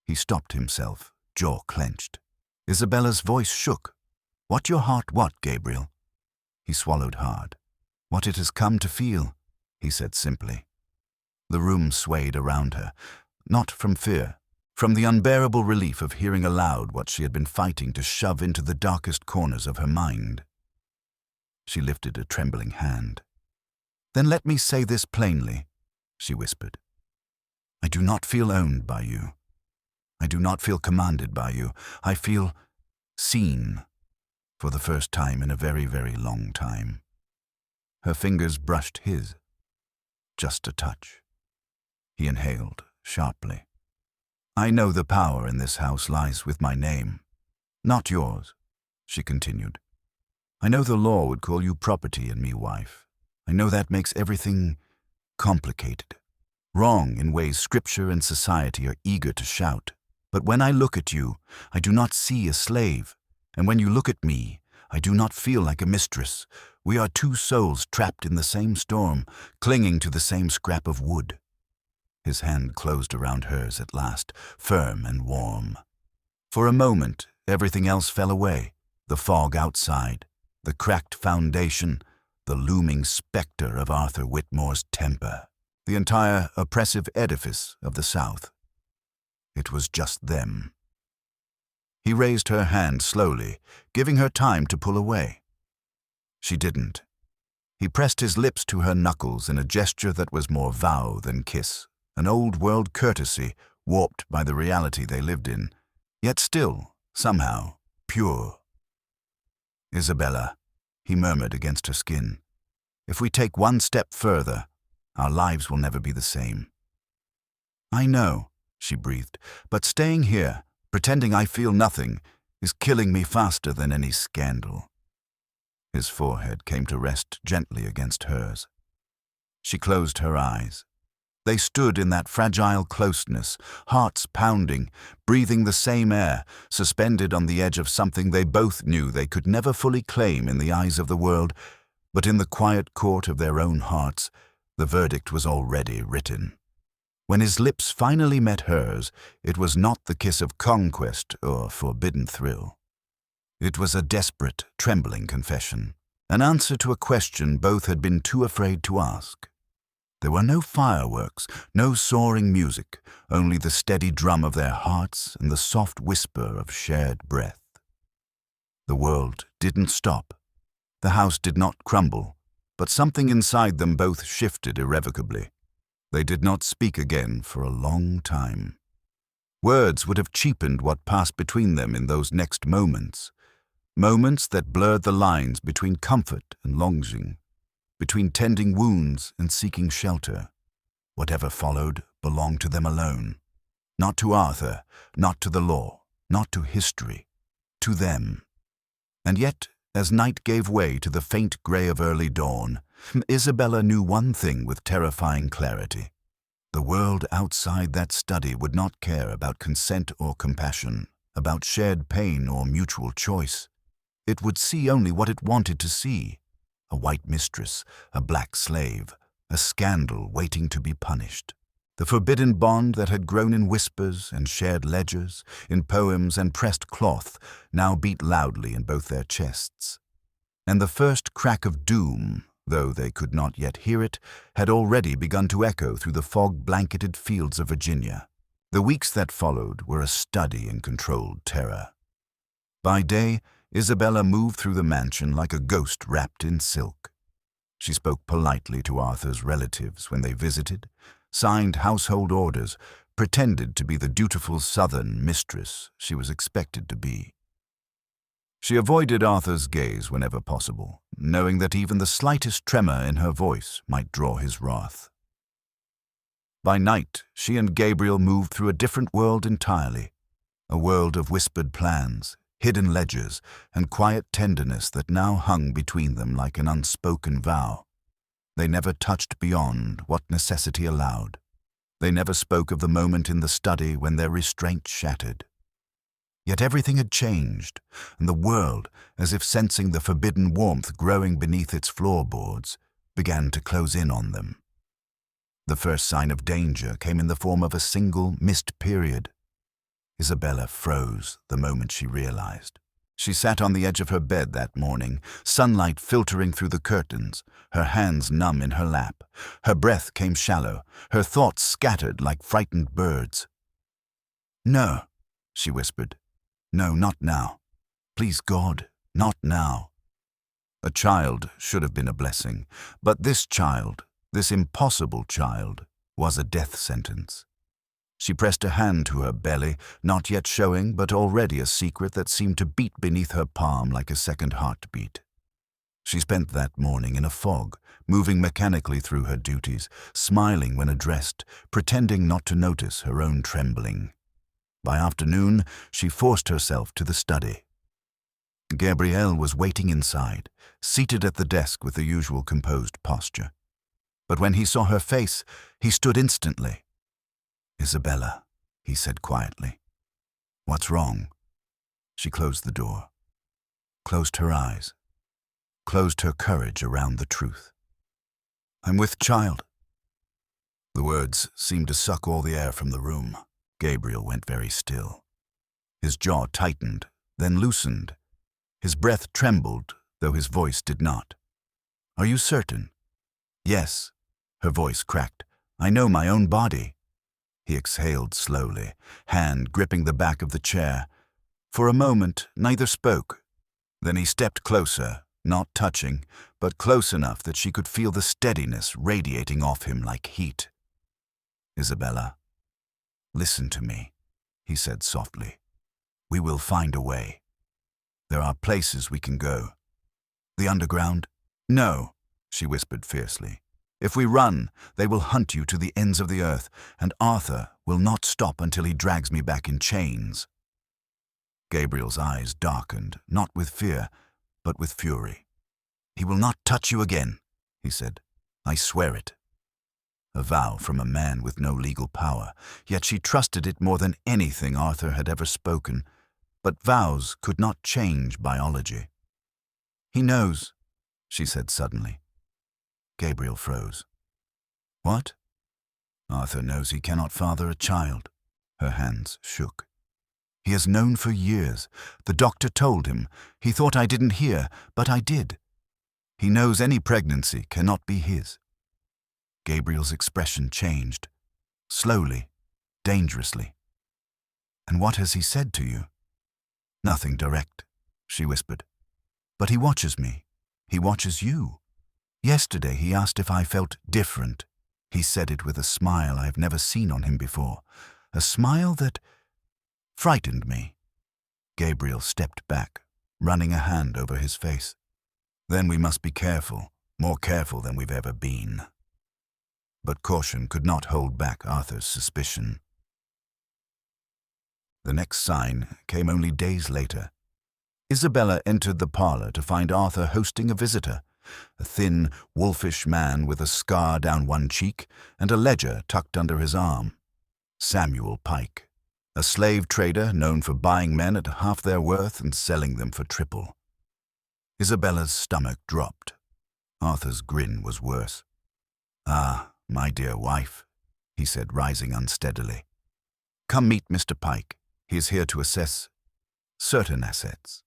[SPEAKER 1] He stopped himself, jaw clenched. Isabella's voice shook. "What your heart what, Gabriel?" He swallowed hard. "What it has come to feel," he said simply. The room swayed around her, not from fear, from the unbearable relief of hearing aloud what she had been fighting to shove into the darkest corners of her mind. She lifted a trembling hand. "Then let me say this plainly," she whispered. "I do not feel owned by you. I do not feel commanded by you. I feel seen, for the first time in a very, very long time." Her fingers brushed his. Just a touch. He inhaled sharply. "I know the power in this house lies with my name. Not yours," she continued. "I know the law would call you property and me wife. I know that makes everything complicated, wrong in ways scripture and society are eager to shout. But when I look at you, I do not see a slave, and when you look at me, I do not feel like a mistress. We are two souls trapped in the same storm, clinging to the same scrap of wood." His hand closed around hers at last, firm and warm. For a moment, everything else fell away. The fog outside, the cracked foundation, the looming specter of Arthur Whitmore's temper. the entire oppressive edifice of the South. It was just them. He raised her hand slowly, giving her time to pull away. She didn't. He pressed his lips to her knuckles in a gesture that was more vow than kiss, an old-world courtesy warped by the reality they lived in, yet still, somehow, pure. "Isabella," he murmured against her skin, "if we take one step further, our lives will never be the same." "I know," she breathed, "but staying here, pretending I feel nothing, is killing me faster than any scandal." His forehead came to rest gently against hers. She closed her eyes. They stood in that fragile closeness, hearts pounding, breathing the same air, suspended on the edge of something they both knew they could never fully claim in the eyes of the world, but in the quiet court of their own hearts, the verdict was already written. When his lips finally met hers, it was not the kiss of conquest or forbidden thrill. It was a desperate, trembling confession, an answer to a question both had been too afraid to ask. There were no fireworks, no soaring music, only the steady drum of their hearts and the soft whisper of shared breath. The world didn't stop. The house did not crumble, but something inside them both shifted irrevocably. They did not speak again for a long time. Words would have cheapened what passed between them in those next moments. Moments that blurred the lines between comfort and longing, between tending wounds and seeking shelter. Whatever followed belonged to them alone. Not to Arthur, not to the law, not to history. To them. And yet, as night gave way to the faint gray of early dawn, Isabella knew one thing with terrifying clarity. The world outside that study would not care about consent or compassion, about shared pain or mutual choice. It would see only what it wanted to see: a white mistress, a black slave, a scandal waiting to be punished. The forbidden bond that had grown in whispers and shared ledgers, in poems and pressed cloth, now beat loudly in both their chests. And the first crack of doom, though they could not yet hear it, had already begun to echo through the fog-blanketed fields of Virginia. The weeks that followed were a study in controlled terror. By day, Isabella moved through the mansion like a ghost wrapped in silk. She spoke politely to Arthur's relatives when they visited, signed household orders, pretended to be the dutiful Southern mistress she was expected to be. She avoided Arthur's gaze whenever possible, knowing that even the slightest tremor in her voice might draw his wrath. By night, she and Gabriel moved through a different world entirely, a world of whispered plans, hidden ledgers, and quiet tenderness that now hung between them like an unspoken vow. They never touched beyond what necessity allowed. They never spoke of the moment in the study when their restraint shattered. Yet everything had changed, and the world, as if sensing the forbidden warmth growing beneath its floorboards, began to close in on them. The first sign of danger came in the form of a single missed period. Isabella froze the moment she realized. She sat on the edge of her bed that morning, sunlight filtering through the curtains, her hands numb in her lap. Her breath came shallow, her thoughts scattered like frightened birds. "No," she whispered. "No, not now. Please God, not now." A child should have been a blessing, but this child, this impossible child, was a death sentence. She pressed a hand to her belly, not yet showing, but already a secret that seemed to beat beneath her palm like a second heartbeat. She spent that morning in a fog, moving mechanically through her duties, smiling when addressed, pretending not to notice her own trembling. By afternoon, she forced herself to the study. Gabriel was waiting inside, seated at the desk with the usual composed posture. But when he saw her face, he stood instantly. "Isabella," he said quietly. "What's wrong?" She closed the door, closed her eyes, closed her courage around the truth. "I'm with child." The words seemed to suck all the air from the room. Gabriel went very still. His jaw tightened, then loosened. His breath trembled, though his voice did not. "Are you certain?" "Yes." Her voice cracked. I know my own body." He exhaled slowly, hand gripping the back of the chair. For a moment, neither spoke. Then he stepped closer, not touching, but close enough that she could feel the steadiness radiating off him like heat. "Isabella, listen to me," he said softly. "We will find a way. There are places we can go. The underground?" "No," she whispered fiercely. "If we run, they will hunt you to the ends of the earth, and Arthur will not stop until he drags me back in chains." Gabriel's eyes darkened, not with fear, but with fury. "He will not touch you again," he said. "I swear it." A vow from a man with no legal power, yet she trusted it more than anything Arthur had ever spoken. But vows could not change biology. "He knows," she said suddenly. Gabriel froze. "What?" "Arthur knows he cannot father a child." Her hands shook. "He has known for years. The doctor told him. He thought I didn't hear, but I did. He knows any pregnancy cannot be his." Gabriel's expression changed. Slowly, dangerously. "And what has he said to you?" "Nothing direct," she whispered. "But he watches me. He watches you. Yesterday he asked if I felt different. He said it with a smile I've never seen on him before. A smile that frightened me." Gabriel stepped back, running a hand over his face. "Then we must be careful, more careful than we've ever been." But caution could not hold back Arthur's suspicion. The next sign came only days later. Isabella entered the parlor to find Arthur hosting a visitor, a thin, wolfish man with a scar down one cheek and a ledger tucked under his arm. Samuel Pike, a slave trader known for buying men at half their worth and selling them for triple. Isabella's stomach dropped. Arthur's grin was worse. "Ah, my dear wife," he said, rising unsteadily. "Come meet Mr. Pike. He is here to assess certain assets."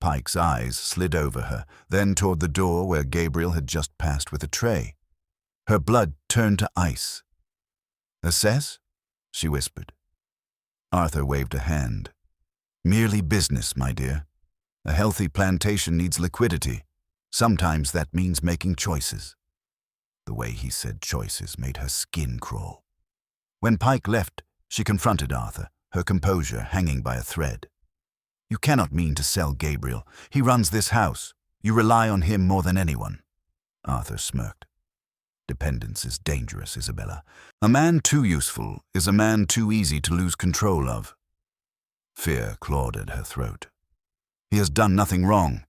[SPEAKER 1] Pike's eyes slid over her, then toward the door where Gabriel had just passed with a tray. Her blood turned to ice. "Assess?" she whispered. Arthur waved a hand. "Merely business, my dear. A healthy plantation needs liquidity. Sometimes that means making choices." The way he said choices made her skin crawl. When Pike left, she confronted Arthur, her composure hanging by a thread. "You cannot mean to sell Gabriel. He runs this house. You rely on him more than anyone." Arthur smirked. "Dependence is dangerous, Isabella. A man too useful is a man too easy to lose control of." Fear clawed at her throat. "He has done nothing wrong."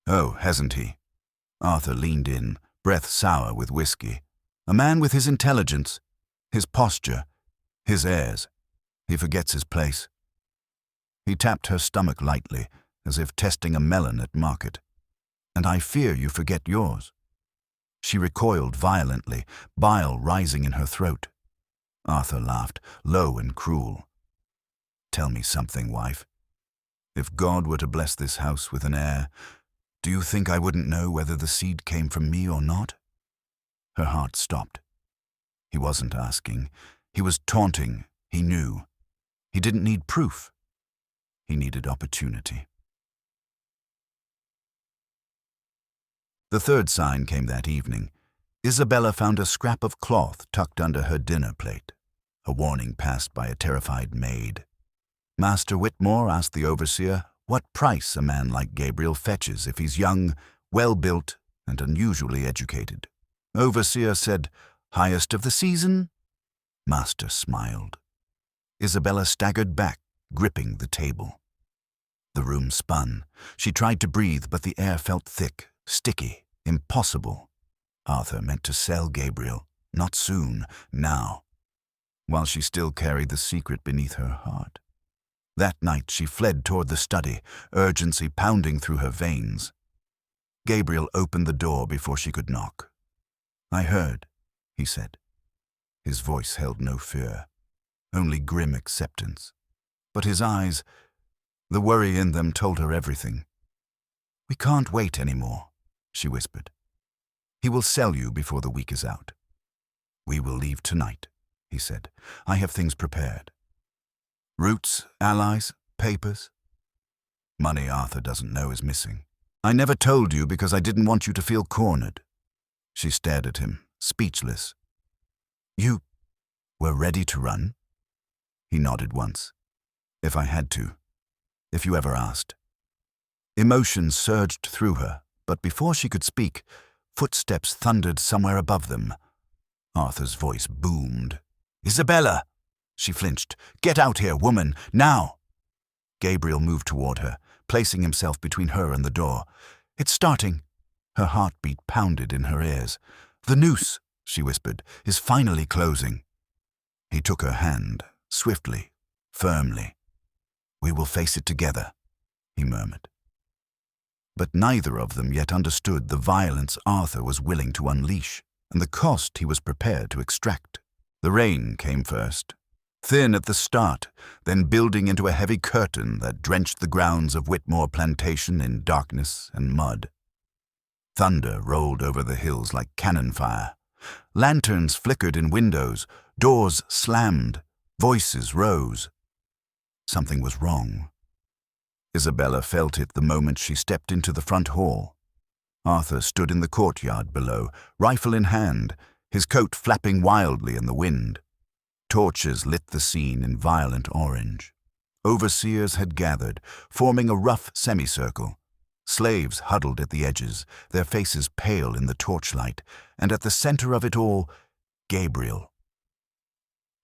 [SPEAKER 1] "Oh, hasn't he?" Arthur leaned in, breath sour with whiskey. "A man with his intelligence, his posture, his airs. He forgets his place." He tapped her stomach lightly, as if testing a melon at market. "And I fear you forget yours." She recoiled violently, bile rising in her throat. Arthur laughed, low and cruel. "Tell me something, wife. If God were to bless this house with an heir, do you think I wouldn't know whether the seed came from me or not?" Her heart stopped. He wasn't asking. He was taunting. He knew. He didn't need proof. He needed opportunity. The third sign came that evening. Isabella found a scrap of cloth tucked under her dinner plate, a warning passed by a terrified maid. Master Whitmore asked the overseer what price a man like Gabriel fetches if he's young, well-built, and unusually educated. Overseer said, "Highest of the season?" Master smiled. Isabella staggered back, gripping the table. The room spun. She tried to breathe, but the air felt thick, sticky, impossible. Arthur meant to sell Gabriel, not soon, now, while she still carried the secret beneath her heart. That night she fled toward the study, urgency pounding through her veins. Gabriel opened the door before she could knock. "I heard," he said. His voice held no fear, only grim acceptance. But his eyes, the worry in them told her everything. "We can't wait anymore," she whispered. "He will sell you before the week is out." "We will leave tonight," he said. "I have things prepared. Roots, allies, papers. Money Arthur doesn't know is missing. I never told you because I didn't want you to feel cornered." She stared at him, speechless. "You were ready to run?" He nodded once. "If I had to. If you ever asked." Emotion surged through her, but before she could speak, footsteps thundered somewhere above them. Arthur's voice boomed. "Isabella!" She flinched. "Get out here, woman, now!" Gabriel moved toward her, placing himself between her and the door. "It's starting." Her heartbeat pounded in her ears. "The noose," she whispered, "is finally closing." He took her hand, swiftly, firmly. "We will face it together," he murmured. But neither of them yet understood the violence Arthur was willing to unleash, and the cost he was prepared to extract. The rain came first, thin at the start, then building into a heavy curtain that drenched the grounds of Whitmore Plantation in darkness and mud. Thunder rolled over the hills like cannon fire. Lanterns flickered in windows, doors slammed, voices rose. Something was wrong. Isabella felt it the moment she stepped into the front hall. Arthur stood in the courtyard below, rifle in hand, his coat flapping wildly in the wind. Torches lit the scene in violent orange. Overseers had gathered, forming a rough semicircle. Slaves huddled at the edges, their faces pale in the torchlight, and at the center of it all, Gabriel.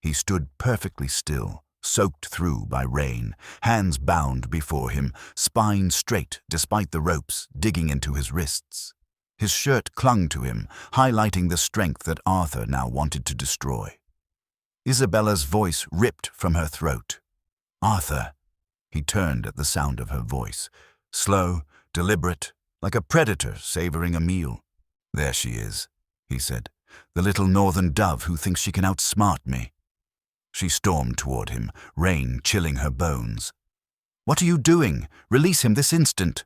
[SPEAKER 1] He stood perfectly still, soaked through by rain, hands bound before him, spine straight despite the ropes digging into his wrists. His shirt clung to him, highlighting the strength that Arthur now wanted to destroy. Isabella's voice ripped from her throat. "Arthur!" He turned at the sound of her voice, slow, deliberate, like a predator savoring a meal. "There she is," he said, "the little northern dove who thinks she can outsmart me." She stormed toward him, rain chilling her bones. "What are you doing? Release him this instant!"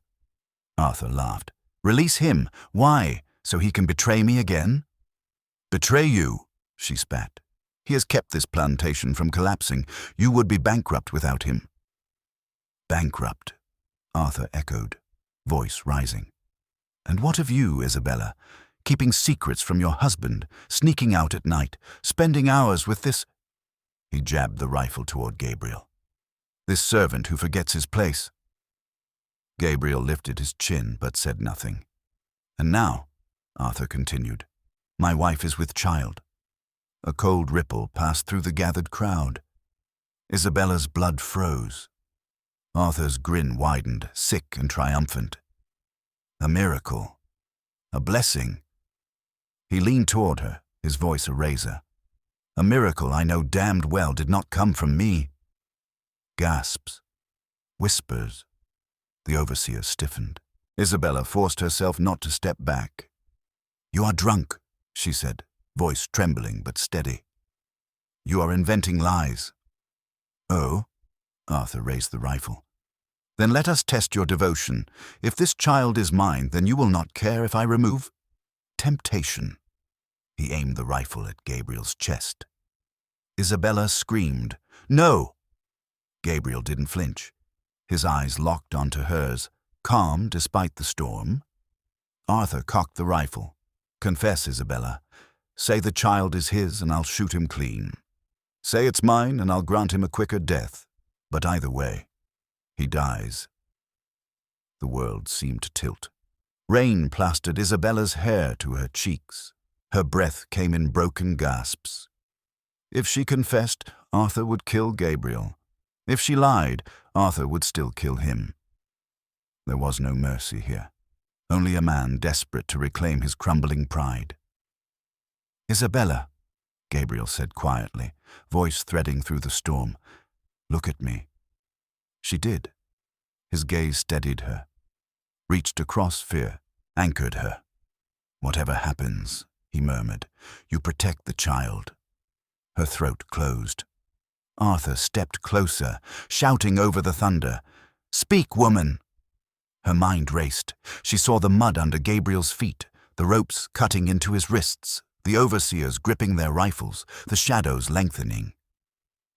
[SPEAKER 1] Arthur laughed. "Release him? Why? So he can betray me again?" "Betray you?" she spat. "He has kept this plantation from collapsing. You would be bankrupt without him." "Bankrupt," Arthur echoed, voice rising. "And what of you, Isabella? Keeping secrets from your husband, sneaking out at night, spending hours with this—" He jabbed the rifle toward Gabriel. "This servant who forgets his place." Gabriel lifted his chin but said nothing. "And now," Arthur continued, "my wife is with child." A cold ripple passed through the gathered crowd. Isabella's blood froze. Arthur's grin widened, sick and triumphant. "A miracle. A blessing." He leaned toward her, his voice a razor. "A miracle I know damned well did not come from me." Gasps. Whispers. The overseer stiffened. Isabella forced herself not to step back. "You are drunk," she said, voice trembling but steady. "You are inventing lies." "Oh?" Arthur raised the rifle. "Then let us test your devotion. If this child is mine, then you will not care if I remove temptation." He aimed the rifle at Gabriel's chest. Isabella screamed, "No!" Gabriel didn't flinch. His eyes locked onto hers, calm despite the storm. Arthur cocked the rifle. "Confess, Isabella. Say the child is his and I'll shoot him clean. Say it's mine and I'll grant him a quicker death. But either way, he dies." The world seemed to tilt. Rain plastered Isabella's hair to her cheeks. Her breath came in broken gasps. If she confessed, Arthur would kill Gabriel. If she lied, Arthur would still kill him. There was no mercy here, only a man desperate to reclaim his crumbling pride. "Isabella," Gabriel said quietly, voice threading through the storm, "look at me." She did. His gaze steadied her, reached across fear, anchored her. "Whatever happens," he murmured, "you protect the child." Her throat closed. Arthur stepped closer, shouting over the thunder, "Speak, woman!" Her mind raced. She saw the mud under Gabriel's feet, the ropes cutting into his wrists, the overseers gripping their rifles, the shadows lengthening.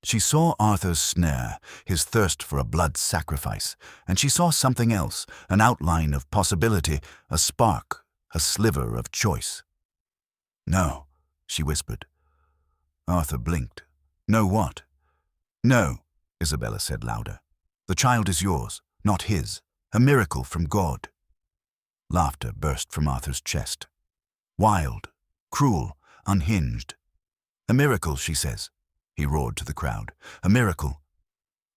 [SPEAKER 1] She saw Arthur's snare, his thirst for a blood sacrifice, and she saw something else, an outline of possibility, a spark, a sliver of choice. "No," she whispered. Arthur blinked. "No what?" "No," Isabella said louder. "The child is yours, not his. A miracle from God." Laughter burst from Arthur's chest. Wild, cruel, unhinged. "A miracle, she says," he roared to the crowd. "A miracle."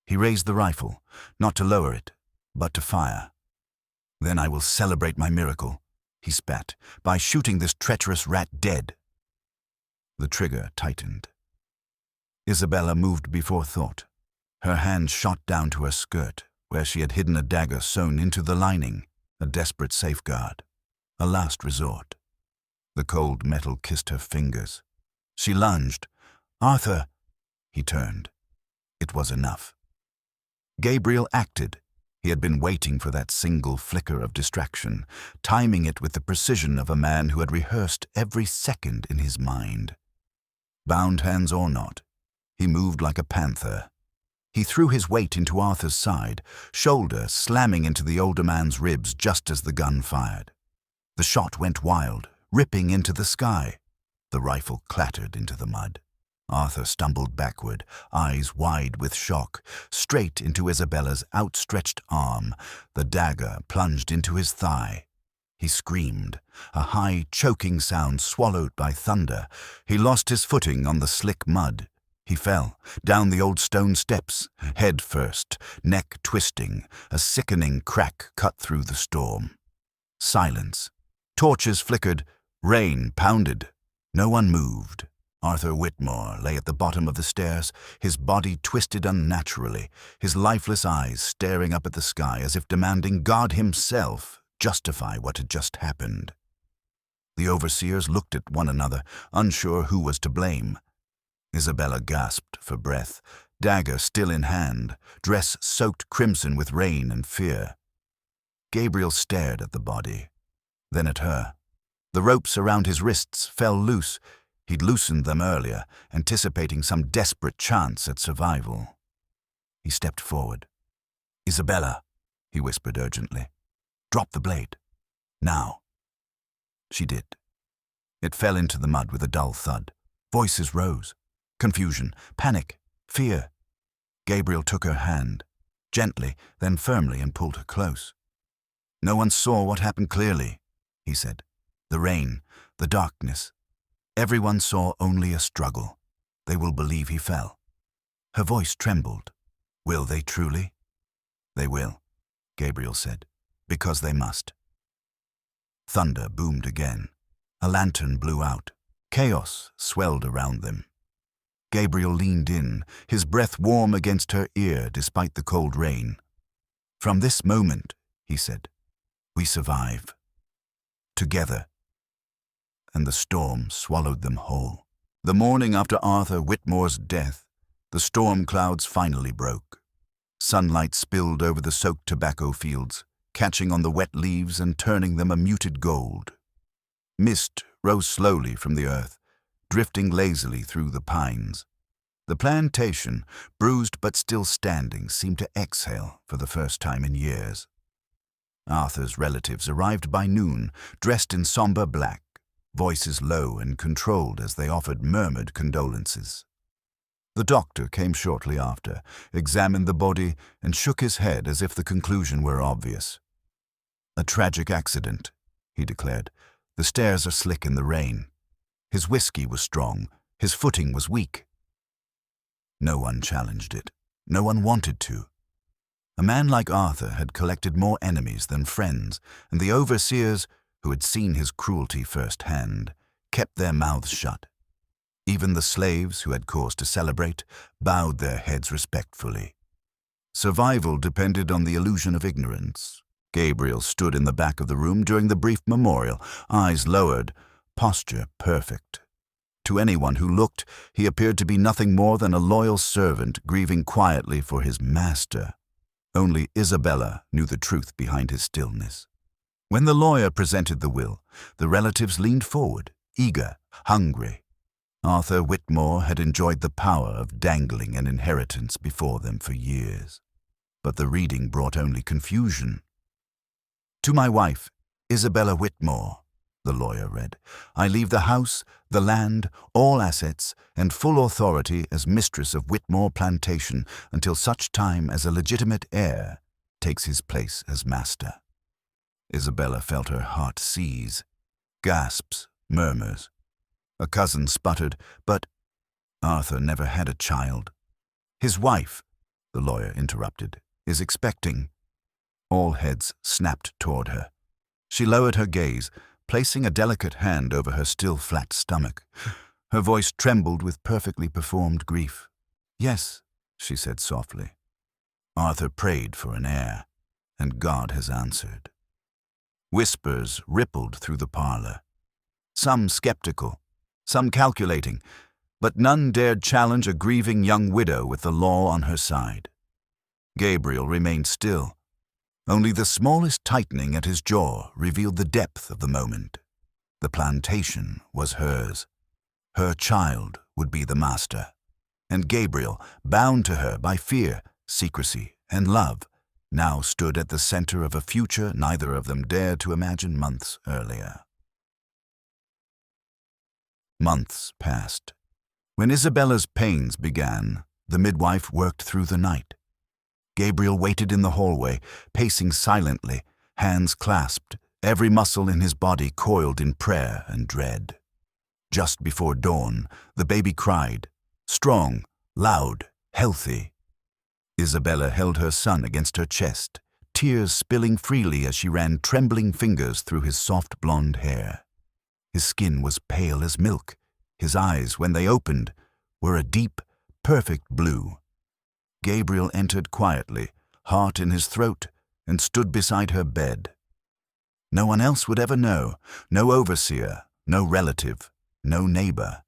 [SPEAKER 1] He raised the rifle, not to lower it, but to fire. "Then I will celebrate my miracle," he spat, "by shooting this treacherous rat dead." The trigger tightened. Isabella moved before thought. Her hand shot down to her skirt, where she had hidden a dagger sewn into the lining, a desperate safeguard, a last resort. The cold metal kissed her fingers. She lunged. "Arthur!" He turned. It was enough. Gabriel acted. He had been waiting for that single flicker of distraction, timing it with the precision of a man who had rehearsed every second in his mind. Bound hands or not, he moved like a panther. He threw his weight into Arthur's side, shoulder slamming into the older man's ribs just as the gun fired. The shot went wild, ripping into the sky. The rifle clattered into the mud. Arthur stumbled backward, eyes wide with shock, straight into Isabella's outstretched arm. The dagger plunged into his thigh. He screamed, a high, choking sound swallowed by thunder. He lost his footing on the slick mud. He fell, down the old stone steps, head first, neck twisting, a sickening crack cut through the storm. Silence. Torches flickered, rain pounded. No one moved. Arthur Whitmore lay at the bottom of the stairs, his body twisted unnaturally, his lifeless eyes staring up at the sky as if demanding God himself justify what had just happened. The overseers looked at one another, unsure who was to blame. Isabella gasped for breath, dagger still in hand, dress soaked crimson with rain and fear. Gabriel stared at the body, then at her. The ropes around his wrists fell loose. He'd loosened them earlier, anticipating some desperate chance at survival. He stepped forward. "Isabella," he whispered urgently. "Drop the blade. Now." She did. It fell into the mud with a dull thud. Voices rose. Confusion, panic, fear. Gabriel took her hand, gently, then firmly, and pulled her close. "No one saw what happened clearly," he said. "The rain, the darkness. Everyone saw only a struggle. They will believe he fell." Her voice trembled. "Will they truly?" "They will," Gabriel said, "because they must." Thunder boomed again. A lantern blew out. Chaos swelled around them. Gabriel leaned in, his breath warm against her ear despite the cold rain. "From this moment," he said, "we survive. Together." And the storm swallowed them whole. The morning after Arthur Whitmore's death, the storm clouds finally broke. Sunlight spilled over the soaked tobacco fields, catching on the wet leaves and turning them a muted gold. Mist rose slowly from the earth, drifting lazily through the pines. The plantation, bruised but still standing, seemed to exhale for the first time in years. Arthur's relatives arrived by noon, dressed in somber black, voices low and controlled as they offered murmured condolences. The doctor came shortly after, examined the body, and shook his head as if the conclusion were obvious. "A tragic accident," he declared. "The stairs are slick in the rain. His whiskey was strong. His footing was weak." No one challenged it. No one wanted to. A man like Arthur had collected more enemies than friends, and the overseers, who had seen his cruelty firsthand, kept their mouths shut. Even the slaves, who had cause to celebrate, bowed their heads respectfully. Survival depended on the illusion of ignorance. Gabriel stood in the back of the room during the brief memorial, eyes lowered, posture perfect. To anyone who looked, he appeared to be nothing more than a loyal servant grieving quietly for his master. Only Isabella knew the truth behind his stillness. When the lawyer presented the will, the relatives leaned forward, eager, hungry. Arthur Whitmore had enjoyed the power of dangling an inheritance before them for years. But the reading brought only confusion. "To my wife, Isabella Whitmore," the lawyer read, "I leave the house, the land, all assets, and full authority as mistress of Whitmore Plantation until such time as a legitimate heir takes his place as master." Isabella felt her heart seize. Gasps, murmurs. A cousin sputtered, "But Arthur never had a child." "His wife," the lawyer interrupted, "is expecting." All heads snapped toward her. She lowered her gaze, placing a delicate hand over her still flat stomach. Her voice trembled with perfectly performed grief. "Yes," she said softly. "Arthur prayed for an heir, and God has answered." Whispers rippled through the parlor. Some skeptical, some calculating, but none dared challenge a grieving young widow with the law on her side. Gabriel remained still. Only the smallest tightening at his jaw revealed the depth of the moment. The plantation was hers. Her child would be the master. And Gabriel, bound to her by fear, secrecy, and love, now stood at the center of a future neither of them dared to imagine months earlier. Months passed. When Isabella's pains began, the midwife worked through the night. Gabriel waited in the hallway, pacing silently, hands clasped, every muscle in his body coiled in prayer and dread. Just before dawn, the baby cried, strong, loud, healthy. Isabella held her son against her chest, tears spilling freely as she ran trembling fingers through his soft blonde hair. His skin was pale as milk. His eyes, when they opened, were a deep, perfect blue. Gabriel entered quietly, heart in his throat, and stood beside her bed. No one else would ever know, no overseer, no relative, no neighbor.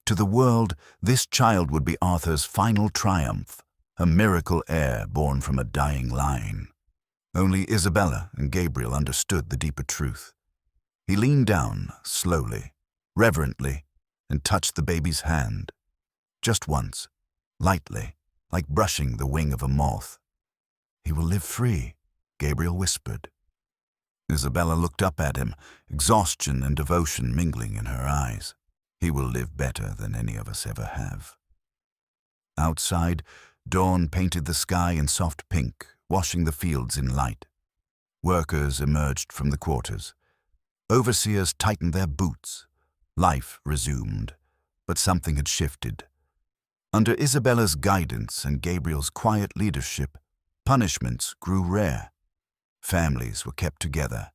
[SPEAKER 1] To the world, this child would be Arthur's final triumph, a miracle heir born from a dying line. Only Isabella and Gabriel understood the deeper truth. He leaned down, slowly, reverently, and touched the baby's hand. Just once, lightly, like brushing the wing of a moth. "He will live free," Gabriel whispered. Isabella looked up at him, exhaustion and devotion mingling in her eyes. "He will live better than any of us ever have." Outside, dawn painted the sky in soft pink, washing the fields in light. Workers emerged from the quarters. Overseers tightened their boots. Life resumed, but something had shifted. Under Isabella's guidance and Gabriel's quiet leadership, punishments grew rare. Families were kept together.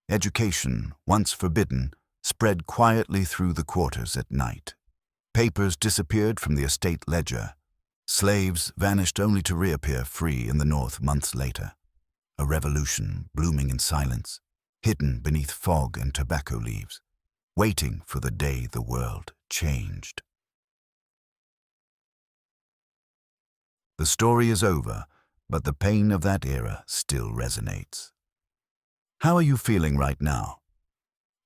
[SPEAKER 1] Education, once forbidden, spread quietly through the quarters at night. Papers disappeared from the estate ledger. Slaves vanished only to reappear free in the north months later. A revolution blooming in silence, hidden beneath fog and tobacco leaves, waiting for the day the world changed. The story is over, but the pain of that era still resonates. How are you feeling right now?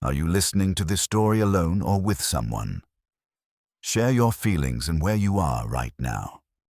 [SPEAKER 1] Are you listening to this story alone or with someone? Share your feelings and where you are right now.